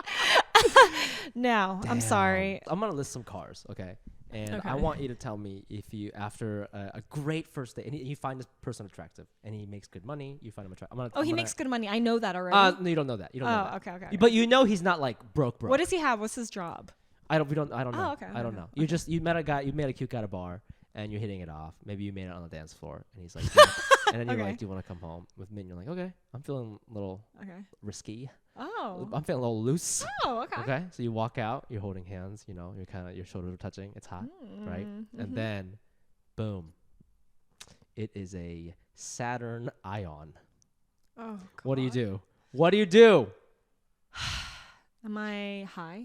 No, I'm sorry. I'm gonna list some cars, okay? And I want you to tell me if you, after a great first date, and you find this person attractive, and he makes good money, you find him attractive. He makes good money. I know that already. No, you don't know that. You don't know that. Okay. But you know he's not like broke. What does he have? What's his job? I don't know. Oh, okay. I don't know. You met a guy. You met a cute guy at a bar, and you're hitting it off. Maybe you made it on the dance floor, and he's like, and then you're like, "Do you want to come home with me?" And you're like, "Okay." I'm feeling a little risky. Oh. I'm feeling a little loose. Oh, okay. Okay. So you walk out. You're holding hands. You know, your shoulders are touching. It's hot, right? And then, boom. It is a Saturn Ion. Oh, God. What do you do? What do you do? Am I high?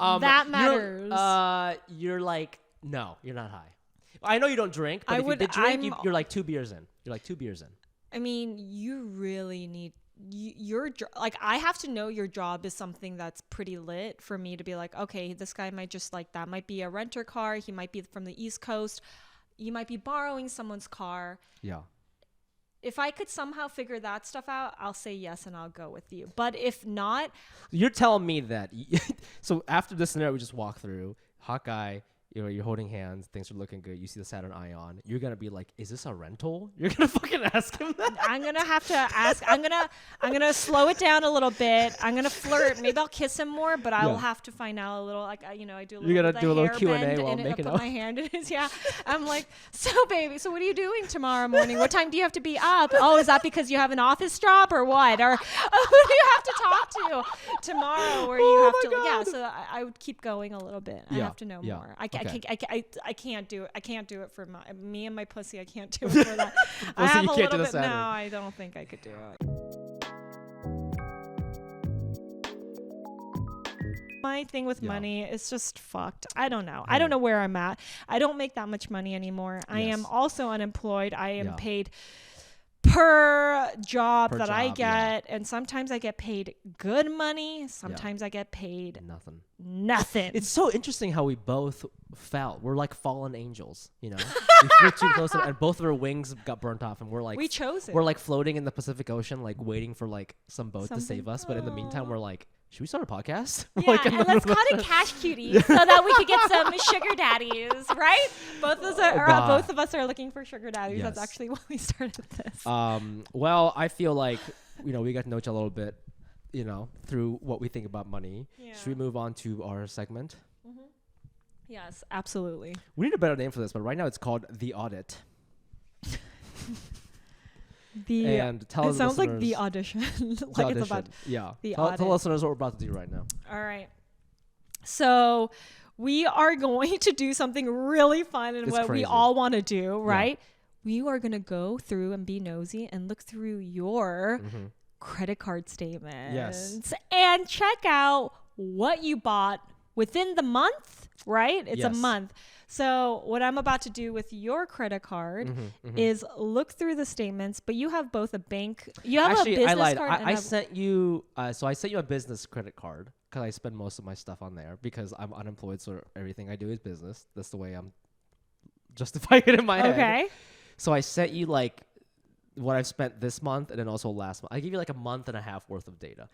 That matters. You're like, no, you're not high. I know you don't drink, but if you did drink, you're like 2 beers in. You're like 2 beers in. I mean, you really need like I have to know your job is something that's pretty lit for me to be like, okay, this guy might just like that might be a renter car. He might be from the East Coast. You might be borrowing someone's car. Yeah. If I could somehow figure that stuff out, I'll say yes and I'll go with you. But if not, you're telling me that. So after this scenario we just walked through, hot guy, you're holding hands, things are looking good. You see the Saturn Ion. You're gonna be like, "Is this a rental?" You're gonna fucking ask him that. I'm gonna have to ask. I'm gonna slow it down a little bit. I'm gonna flirt. Maybe I'll kiss him more, but I'll have to find out a little. Like I do a little. You're gonna do a little Q&A while making out. out. Put my hand in his. Yeah. I'm like, so baby, so what are you doing tomorrow morning? What time do you have to be up? Oh, is that because you have an office job or what? Or who do you have to talk to tomorrow? Where you have to? God. Yeah. So I would keep going a little bit. I have to know more. I can't do it. I can't do it for me and my pussy. I can't do it for that. I have you a can't do little the bit. No, Saturn. I don't think I could do it. My thing with Yeah. money is just fucked. I don't know. I don't know where I'm at. I don't make that much money anymore. I am also unemployed. I am paid per job that I get, and sometimes I get paid good money. Sometimes I get paid nothing. It's so interesting how we both fell. We're like fallen angels, you know. We flew too close, and both of our wings got burnt off, and we're like, we chose it. We're like floating in the Pacific Ocean, like waiting for like some boat to save us. But in the meantime, we're like, should we start a podcast? Yeah, like, and let's call it Cash Cuties so that we could get some sugar daddies, right? Both of us are looking for sugar daddies. Yes. That's actually why we started this. Well, I feel like, you know, we got to know each other a little bit, you know, through what we think about money. Yeah. Should we move on to our segment? Mm-hmm. Yes, absolutely. We need a better name for this, but right now it's called The Audit. It sounds like the audition. Like it's about tell listeners what we're about to do right now. All right. So we are going to do something really fun and what we all want to do, right? Yeah. We are going to go through and be nosy and look through your credit card statements and check out what you bought within the month, right? It's a month. So what I'm about to do with your credit card is look through the statements, but you have both a bank. You have a business card. I sent you. So I sent you a business credit card because I spend most of my stuff on there because I'm unemployed. So everything I do is business. That's the way I'm justifying it in my head. Okay. So I sent you like what I've spent this month and then also last month. I give you like a month and a half worth of data.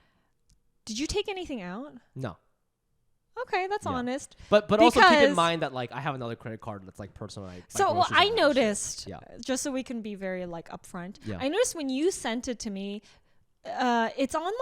Did you take anything out? No. Okay, that's honest. But also keep in mind that like I have another credit card that's like personal. I noticed, just so we can be very like upfront. Yeah. I noticed when you sent it to me, it's on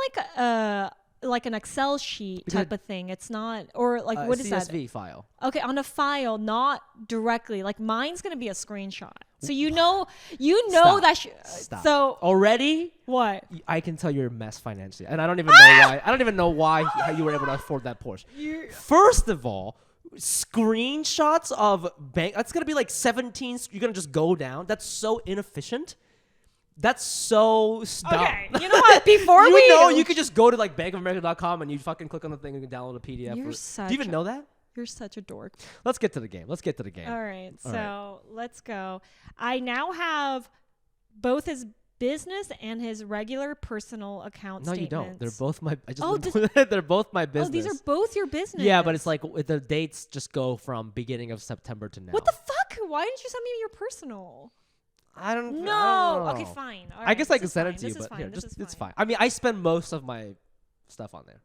like an Excel sheet type of thing. It's not, or like what is that? CSV file. Okay, on a file, not directly. Like mine's gonna be a screenshot. So you know that. Stop. So already, what? I can tell you're a mess financially, and I don't even know why. I don't even know why how you were able to afford that Porsche. First of all, screenshots of bank. That's gonna be like 17. You're gonna just go down. That's so inefficient. That's so dumb. Okay, you know what? Before you could just go to like bankofamerica.com and you fucking click on the thing and you can download a PDF. Do you even know that? You're such a dork. Let's get to the game. All right. Let's go. I now have both his business and his regular personal account statements. No, you don't. They're both my they're both my business. Oh, these are both your business. Yeah, but it's like the dates just go from beginning of September to now. What the fuck? Why didn't you send me your personal? I don't know. Okay, fine. All right, I guess I can send it to you, but here, it's fine. I mean, I spend most of my stuff on there.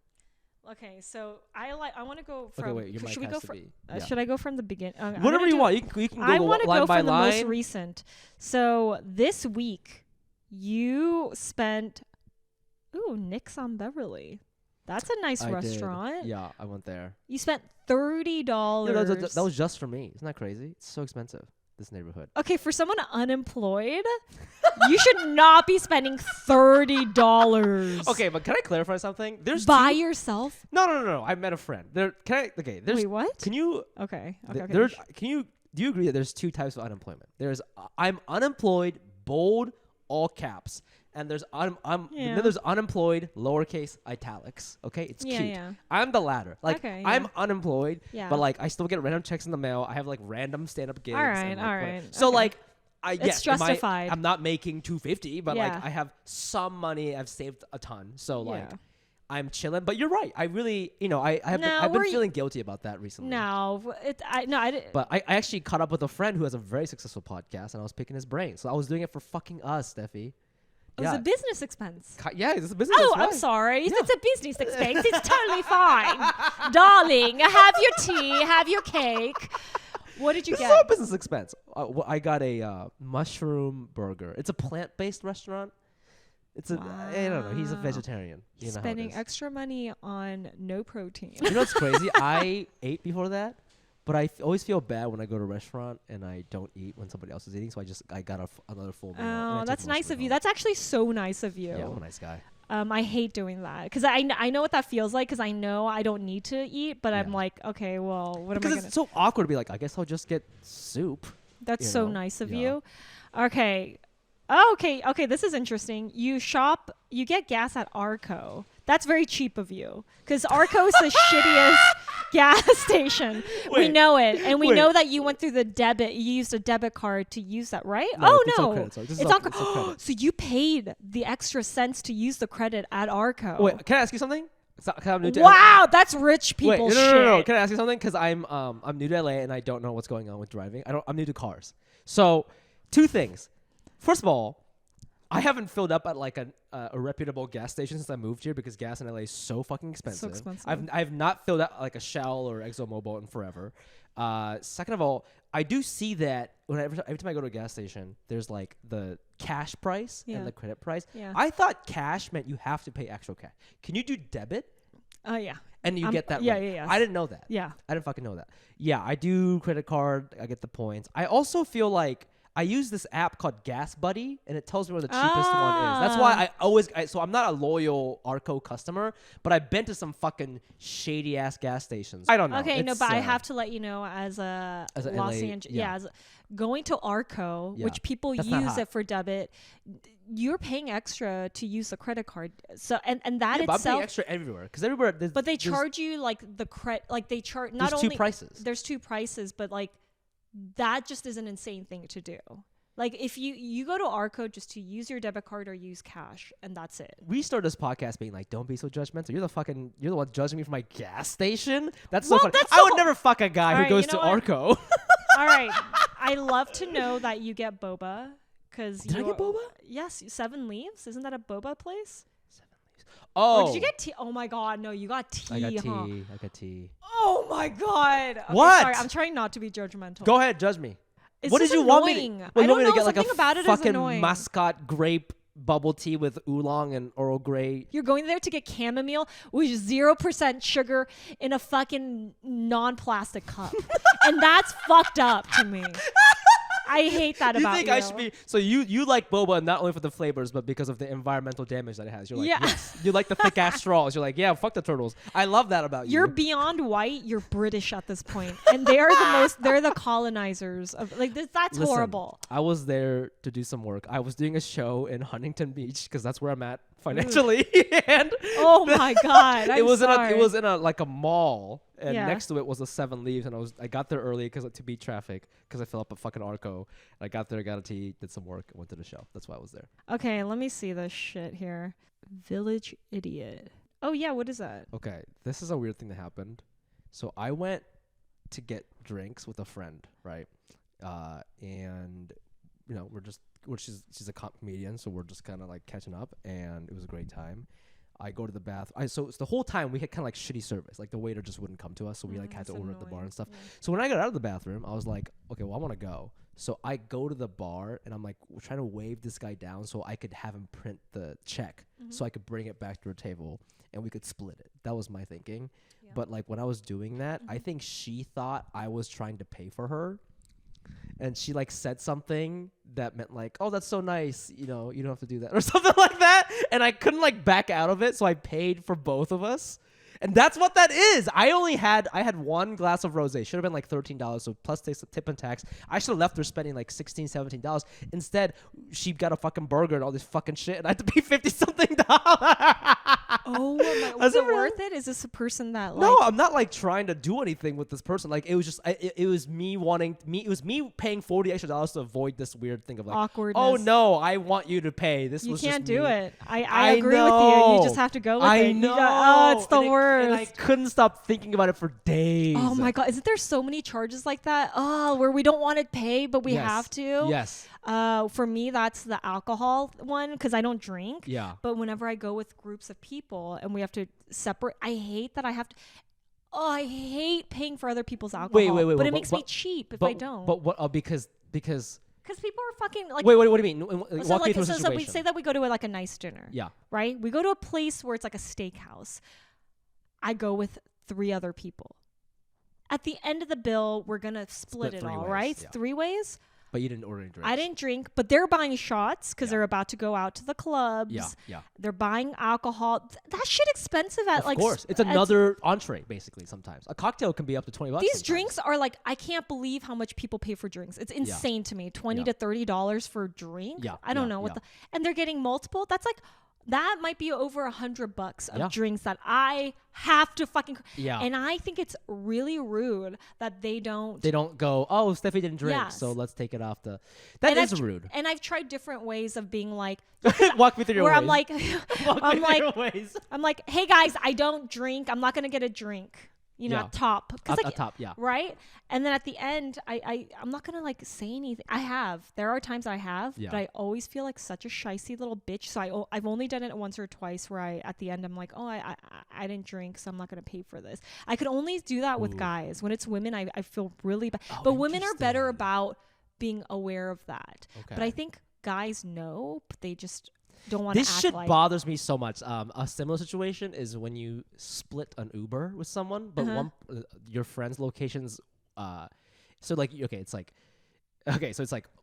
Okay, so I want to go from. Okay, wait. Should we go from? Should I go from the beginning? Whatever you want. You can go line by line. I want to go from the most recent. So this week, you spent. Ooh, Nick's on Beverly. That's a nice restaurant. Yeah, I went there. You spent $30. Yeah, that was just for me. Isn't that crazy? It's so expensive. This neighborhood. Okay, for someone unemployed, you should not be spending $30. Okay, but can I clarify something? There's by yourself? No. I met a friend. There's wait, what? Can you Okay. Do you agree that there's two types of unemployment? There's I'm unemployed, bold, all caps. And there's then there's unemployed, lowercase italics. Okay, it's cute. Yeah. I'm the latter. Like I'm unemployed, but like I still get random checks in the mail. I have like random stand-up gigs. All right. So like it's justified. I'm not making $250, but like I have some money. I've saved a ton. So like I'm chilling. But you're right. I really, I've been feeling guilty about that recently. I didn't. But I actually caught up with a friend who has a very successful podcast, and I was picking his brain. So I was doing it for fucking us, Steffi. It was a business expense. Yeah, it's a business expense. Oh, I'm sorry. If it's a business expense, it's totally fine. Darling, have your tea, have your cake. What did you get? It's a business expense. I got a mushroom burger. It's a plant-based restaurant. I don't know. He's a vegetarian. Spending extra money on no protein. You know what's crazy? I ate before that. But I always feel bad when I go to a restaurant and I don't eat when somebody else is eating. So I got another full meal. Oh, that's nice of you. That's actually so nice of you. Yeah, I'm a nice guy. I hate doing that because I know what that feels like because I know I don't need to eat, but I'm like, okay, well, what am I going to? Because it's so awkward to be like, I guess I'll just get soup. That's so nice of you. Okay. Oh, okay. This is interesting. You get gas at Arco. That's very cheap of you. Because Arco's the shittiest gas station. We Wait. know it. And we Wait. know that you went through the debit. You used a debit card to use that, right? No, it's no. on credit, sorry. This is It's on on credit. So you paid the extra cents to use the credit at Arco. Wait, can I ask you something? I'm new to Wow, that's rich people Wait, shit. no. Can I ask you something? Because I'm new to LA and I don't know what's going on with driving. I'm new to cars. So, two things. First of all, I haven't filled up at like a reputable gas station since I moved here because gas in LA is so fucking expensive. So expensive. I've not filled up like a Shell or ExxonMobil in forever. Second of all, I do see that every time I go to a gas station, there's like the cash price and the credit price. Yeah. I thought cash meant you have to pay extra cash. Can you do debit? Yeah. And you get that yeah, rate? yeah, yes. I didn't know that. Yeah. I didn't fucking know that. Yeah, I do credit card. I get the points. I also feel like I use this app called Gas Buddy, and it tells me where the cheapest one is. That's why so I'm not a loyal Arco customer, but I've been to some fucking shady ass gas stations. I don't know. Okay, It's, but I have to let you know as a As a Los LA Angeles, as going to Arco, Yeah. which people That's not use hot. it for debit, you're paying extra to use the credit card. So and that but I'm paying itself, extra everywhere because everywhere. but they charge you like the credit, like they charge not there's only two prices. There's two prices, but like that just is an insane thing to do. Like if you go to Arco just to use your debit card or use cash, and that's it. We started this podcast being like, "Don't be so judgmental. You're the one judging me for my gas station." That's so Well, funny. that's I the would whole- never fuck a guy All who right, goes you to know what? Arco. All right, I love to know that you get boba because Did I get boba? Yes, 7 Leaves. Isn't that a boba place? Oh, Or did you get tea? Oh my god, no, you got tea. I got huh? tea. I got tea. Oh my god. Okay, What? Sorry, I'm trying not to be judgmental. Go ahead, judge me. It's What just did you want me annoying. to? I Well, you don't want me to know, get like a something about it is fucking annoying. mascot grape bubble tea with oolong and Earl Grey? You're going there to get chamomile with 0% sugar in a fucking non-plastic cup. And that's fucked up to me. I hate that You about think I should be? So you like boba not only for the flavors but because of the environmental damage that it has. You're like, Yeah. yes. You like the thick ass straws. You're like, yeah, fuck the turtles. I love that about You're you. beyond white. You're British at this point, and they are they're the colonizers of like this. That's Listen, horrible. I was there to do some work. I was doing a show in Huntington Beach because that's where I'm at financially, and Oh my god! it was sorry. in a like a mall, and Yeah. next to it was a 7 Leaves, and I got there early because to beat traffic because I filled up at fucking Arco. And I got there, got a tea, did some work, and went to the show. That's why I was there. Okay, let me see this shit here. Village Idiot. Oh yeah, what is that? Okay, this is a weird thing that happened. So I went to get drinks with a friend, right? And you know, she's a comedian, so we're just kind of like catching up, and it was a great time. I go to the bathroom. So it's the whole time we had kind of like shitty service. Like the waiter just wouldn't come to us, so we like had to That's order at the bar annoying. and stuff. Yeah. So when I got out of the bathroom, I was like, okay, well I want to go. So I go to the bar and I'm like trying to wave this guy down so I could have him print the check so I could bring it back to her table and we could split it. That was my thinking. Yeah. But like when I was doing that, I think she thought I was trying to pay for her. And she like said something that meant like, oh, that's so nice. You know, you don't have to do that or something like that. And I couldn't like back out of it. So I paid for both of us. And that's what that is. I had one glass of rosé. Should have been like $13. So plus tip and tax. I should have left her spending like $16, $17. Instead, she got a fucking burger and all this fucking shit. And I had to pay $50 something. Oh my! Was it worth it? Is this a person that like? No, I'm not like trying to do anything with this person. Like it was just, it was me it was me paying $40 extra to avoid this weird thing of like, Awkwardness. oh no, I want you to pay. This You was can't just do me. it. I agree with you. know. You just have to go with I it. know. Oh, it's the And worst. And I couldn't stop thinking about it for days. Oh my god! Isn't there so many charges like that? Oh, where we don't want to pay, but we Yes. have to. Yes. For me, that's the alcohol one because I don't drink. Yeah. But whenever I go with groups of people and we have to separate, I hate that I have to. Oh, I hate paying for other people's alcohol. Wait, But it but- makes me cheap if I don't. But what? Oh, because. Because people are fucking like. Wait, what do you mean? So Walk me like, through a so situation. we say that we go to like a nice dinner. Yeah. Right. We go to a place where it's like a steakhouse. I go with 3 other people. At the end of the bill, we're gonna split it 3 all, ways, right? yeah. 3 ways. But you didn't order any drinks. I didn't drink, but they're buying shots because they're about to go out to the clubs. Yeah. They're buying alcohol. That shit expensive at Of like. course. It's at- another entree, basically, sometimes. A cocktail can be up to $20. These sometimes. drinks are like, I can't believe how much people pay for drinks. It's insane to me. $20 Yeah. to $30 for a drink. Yeah, I don't yeah, know what yeah. and they're getting multiple. That's like that might be over $100 of Yeah. drinks that I have to fucking. Yeah. And I think it's really rude that they don't. They don't go, oh, Steffi didn't drink, Yes. so let's take it off the. That and is I've tr- rude. And I've tried different ways of being like, Walk me through your where ways. I'm like, Walk I'm me like, through your ways. I'm like, hey guys, I don't drink. I'm not gonna get a drink. You know, Yeah. at top. 'Cause, At top, yeah. Right? And then at the end, I'm not gonna like say anything. There are times I have, Yeah. but I always feel like such a shicey little bitch. So I've only done it once or twice where at the end I'm like, oh, I didn't drink, so I'm not gonna pay for this. I could only do that with Ooh. guys. When it's women, I feel really bad. Oh, But women are better interesting. about being aware of that. But Okay. I think guys know, but they just don't want to act This shit like. bothers me so much. A similar situation is when you split an Uber with someone, but your friend's locations. So like it's like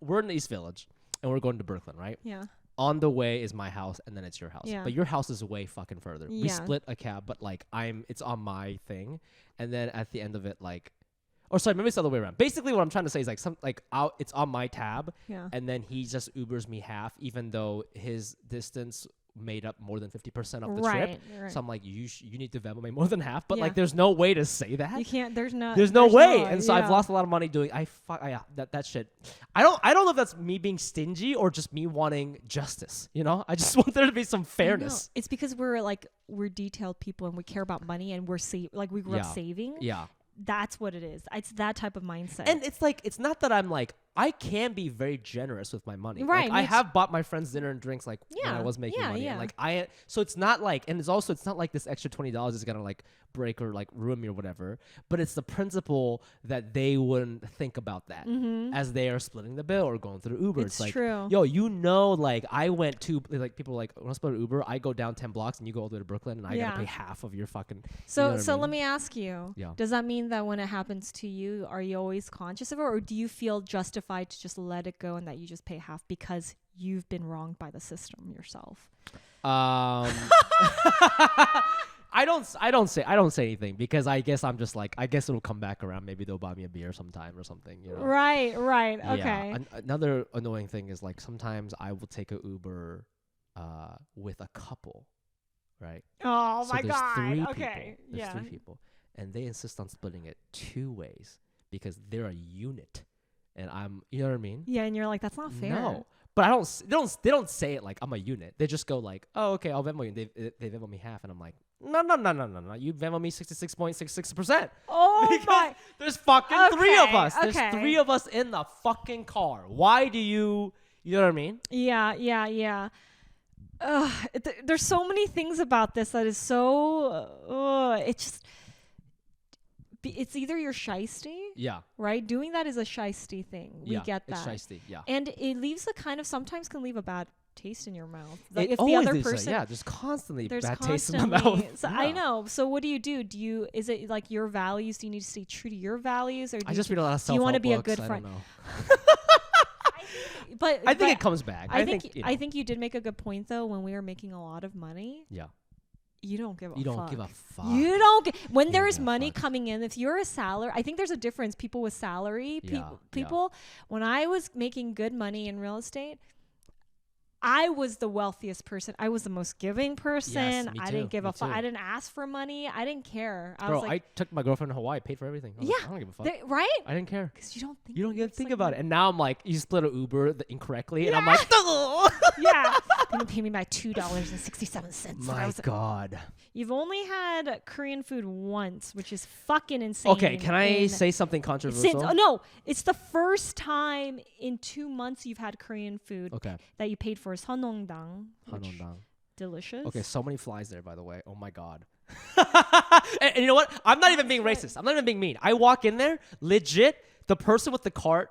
we're in the East Village and we're going to Brooklyn, right? Yeah. On the way is my house and then it's your house. Yeah. But your house is way fucking further. We Yeah. split a cab, but like it's on my thing, and then at the end of it or sorry, maybe it's the other way around. Basically, what I'm trying to say is it's on my tab, Yeah. and then he just Ubers me half, even though his distance made up more than 50% of the trip. Right. So I'm like, you need to Venmo me more than half, but Yeah. there's no way to say that. You can't. There's no way, and so I've yeah. lost a lot of money doing. That shit. I don't know if that's me being stingy or just me wanting justice. You know, I just want there to be some fairness. It's because we're detailed people and we care about money and we grew up saving. Yeah. That's what it is. It's that type of mindset. And it's not that I'm like, I can be very generous with my money. Right, Like, I me have bought my friends dinner and drinks when Yeah, I was making yeah, money. yeah. And so it's not like, and it's not like this extra $20 is gonna like break or like ruin me or whatever. But it's the principle that they wouldn't think about that as they are splitting the bill or going through Uber. It's like, true. yo, like I went to like people are like when I split Uber, I go down 10 blocks and you go all the way to Brooklyn and I Yeah. gotta pay half of your fucking. So you know what I mean? let me ask you. Yeah. Does that mean that when it happens to you, are you always conscious of it, or do you feel justified to just let it go and that you just pay half because you've been wronged by the system yourself? I don't say anything because I guess I'm just like, I guess it'll come back around. Maybe they'll buy me a beer sometime or something. You know? Right. Yeah. Okay. Another annoying thing is like sometimes I will take a Uber with a couple, right? Oh So my there's god. three Okay. people. There's Yeah. 3 people, and they insist on splitting it 2 ways because they're a unit, and you know what I mean? Yeah, and you're like, that's not fair. No. But they don't say it like I'm a unit. They just go like, oh, okay, I'll Venmo you. They Venmo me half, and I'm like, no. You Venmo me 66.66%. Oh Because my. there's fucking 3 of us. There's okay. 3 of us in the fucking car. Why do you know what I mean? Yeah. There's so many things about this that is so. It's either you're shiesty, Yeah. right? Doing that is a shiesty thing. We get that. It's shiesty, yeah. And it leaves sometimes can leave a bad taste in your mouth. Like It if the always other leaves person, there's constantly there's bad taste in constantly. my mouth. So Yeah. I know. So what do you do? Is it like your values? Do you need to stay true to your values, or do I just read a lot of do you self-help want to be a books. good I friend? don't know. But I think it comes back. I think you know. I think you did make a good point though. When we were making a lot of money, Yeah. you don't give a You fuck. don't give a fuck. You don't when You there don't is give a money fuck. coming in. If you're a salary, I think there's a difference. People with salary, people. When I was making good money in real estate, I was the wealthiest person. I was the most giving person. me I too, didn't give me a fuck. too. I didn't ask for money. I didn't care. I Bro, was like, I took my girlfriend to Hawaii, paid for everything. I was like, I don't give a fuck. right? I didn't care. Because you don't think You don't get to it's think like about it. And now I'm like, you split an Uber incorrectly, and I'm Yeah. like, yeah. Then you pay me by $2.67. my God. You've only had Korean food once, which is fucking insane. Okay, can I say something controversial? No, it's the first time in 2 months you've had Korean food Okay. that you paid for. Seonongdang. Hanondang. Delicious. Okay, so many flies there, by the way. Oh my God. and you know what? I'm not even being racist. I'm not even being mean. I walk in there, legit, the person with the cart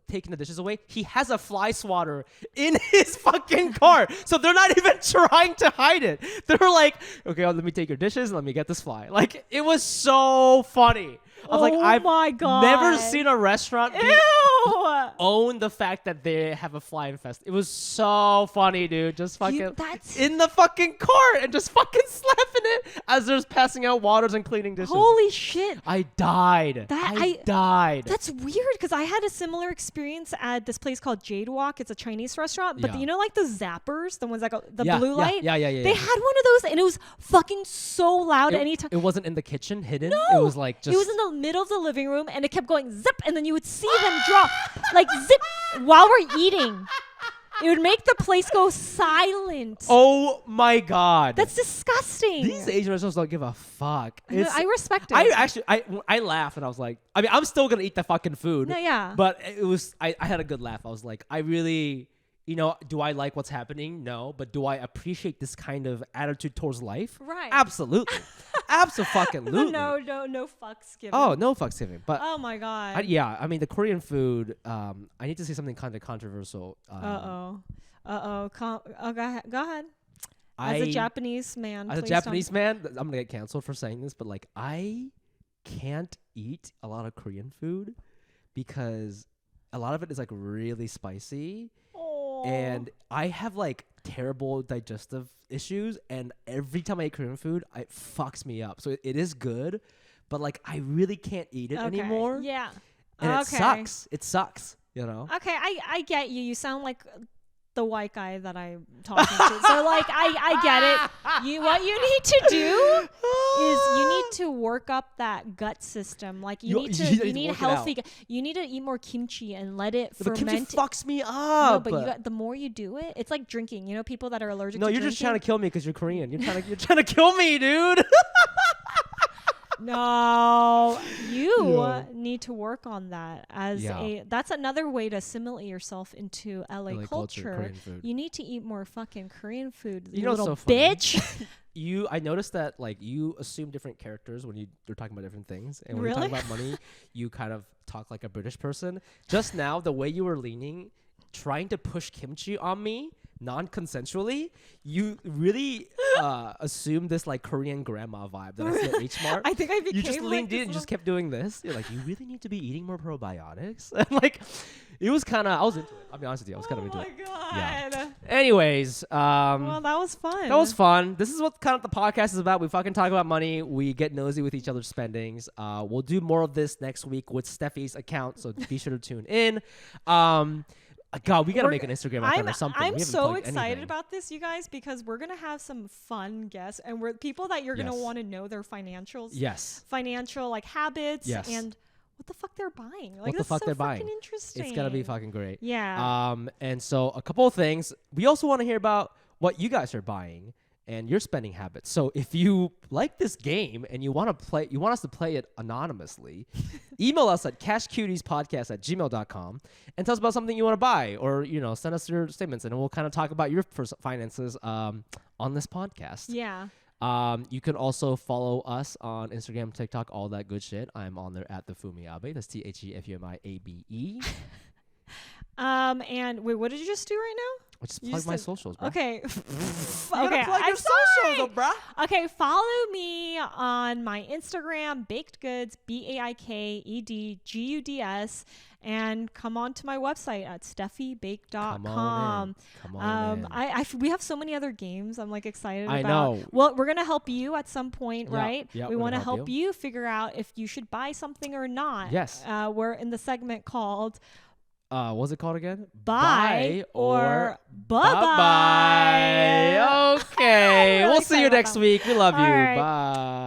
taking the dishes away, he has a fly swatter in his fucking cart. So they're not even trying to hide it. They're like, okay, let me take your dishes and let me get this fly. Like, it was so funny. I was like, Oh I've my God. never seen a restaurant be Ew. own the fact that they have a fly infest. It was so funny, dude. Just fucking that's in the fucking cart and just fucking slapping it as they're passing out waters and cleaning dishes. holy shit. I died. I died. That's weird because I had a similar experience at this place called Jade Walk. It's a Chinese restaurant, but Yeah. you know, like the zappers, the ones that go the blue light. Yeah. They had one of those, and it was fucking so loud. Anytime It wasn't in the kitchen hidden. No, It was like just. it was in the middle of the living room, and it kept going zip, and then you would see them drop like zip while we're eating. It would make the place go silent. Oh my god. That's disgusting. These Asian restaurants don't give a fuck. I respect it. I laughed and I was like, I mean, I'm still gonna eat the fucking food. No, yeah. But it was, I had a good laugh. I was like, I really, you know, do I like what's happening? No. But do I appreciate this kind of attitude towards life? Right. Absolutely. Absolutely. No fucks given. Oh, no fucks given. But Oh my god. yeah, I mean, the Korean food, I need to say something kind of controversial. Go ahead. As a Japanese man, As a please Japanese man, I'm gonna get canceled for saying this, but like I can't eat a lot of Korean food because a lot of it is like really spicy, don't. and I have like terrible digestive issues, and every time I eat Korean food, it fucks me up. So it is good, but like I really can't eat it anymore. Yeah. And it sucks. It sucks. You know. Okay, I get you. You sound like the white guy that I'm talking to. So like I get it. What you need to do is you need to work up that gut system. Like you need healthy. You need to eat more kimchi and let it ferment. The kimchi fucks me up. No, but the more you do it, it's like drinking. You know, people that are allergic. No, to you're drinking? just trying to kill me because you're Korean. You're trying to kill me, dude. No, you need to work on that that's another way to assimilate yourself into LA culture. Korean food. You need to eat more fucking Korean food. You know little what's so funny? bitch. I noticed that like you assume different characters when you're talking about different things, and when you Really? talk about money, you kind of talk like a British person. Just now, the way you were leaning, trying to push kimchi on me non-consensually, you really assumed this like Korean grandma vibe that I see at H Mart. I think I became You just leaned in and just kept doing this. You're like, you really need to be eating more probiotics. And like, it was kind of, I was into it. I'll be honest with you, I was kind of into it. Oh my god. Yeah. Anyways, Well, that was fun. that was fun. This is what kind of the podcast is about. We fucking talk about money. We get nosy with each other's spendings. We'll do more of this next week with Steffie's account, so be sure to tune in. God, we gotta make an Instagram account or something. I'm so excited about this, you guys, because we're gonna have some fun guests, and we're people that you're gonna want to know their financials. Yes. Financial like habits. Yes. And what the fuck they're buying. Like, What the fuck so they're buying. fucking interesting. It's gonna be fucking great. Yeah. And so a couple of things. We also want to hear about what you guys are buying and your spending habits. So if you like this game and you want us to play it anonymously, email us at cashcutiespodcast@gmail.com and tell us about something you want to buy, or send us your statements, and we'll kind of talk about your finances on this podcast. Yeah. You can also follow us on Instagram, TikTok, all that good shit. I'm on there at the Fumiabe. That's TheFumiAbe. And wait, what did you just do right now? I just plug my socials, bro. Okay. You gotta plug your socials, bruh. Okay, follow me on my Instagram, Baked Goods, BAIKEDGUDS, and come on to my website at steffiebake.com. Come on in. We have so many other games I'm like excited about. I know. Well, we're gonna help you at some point, right? Yeah, we we're want to gonna help you figure out if you should buy something or not. Yes. We're in the segment called What's it called again? Buy or Bye-bye. Okay. I'm really We'll see you excited about next that. week. We love you. All right. Bye.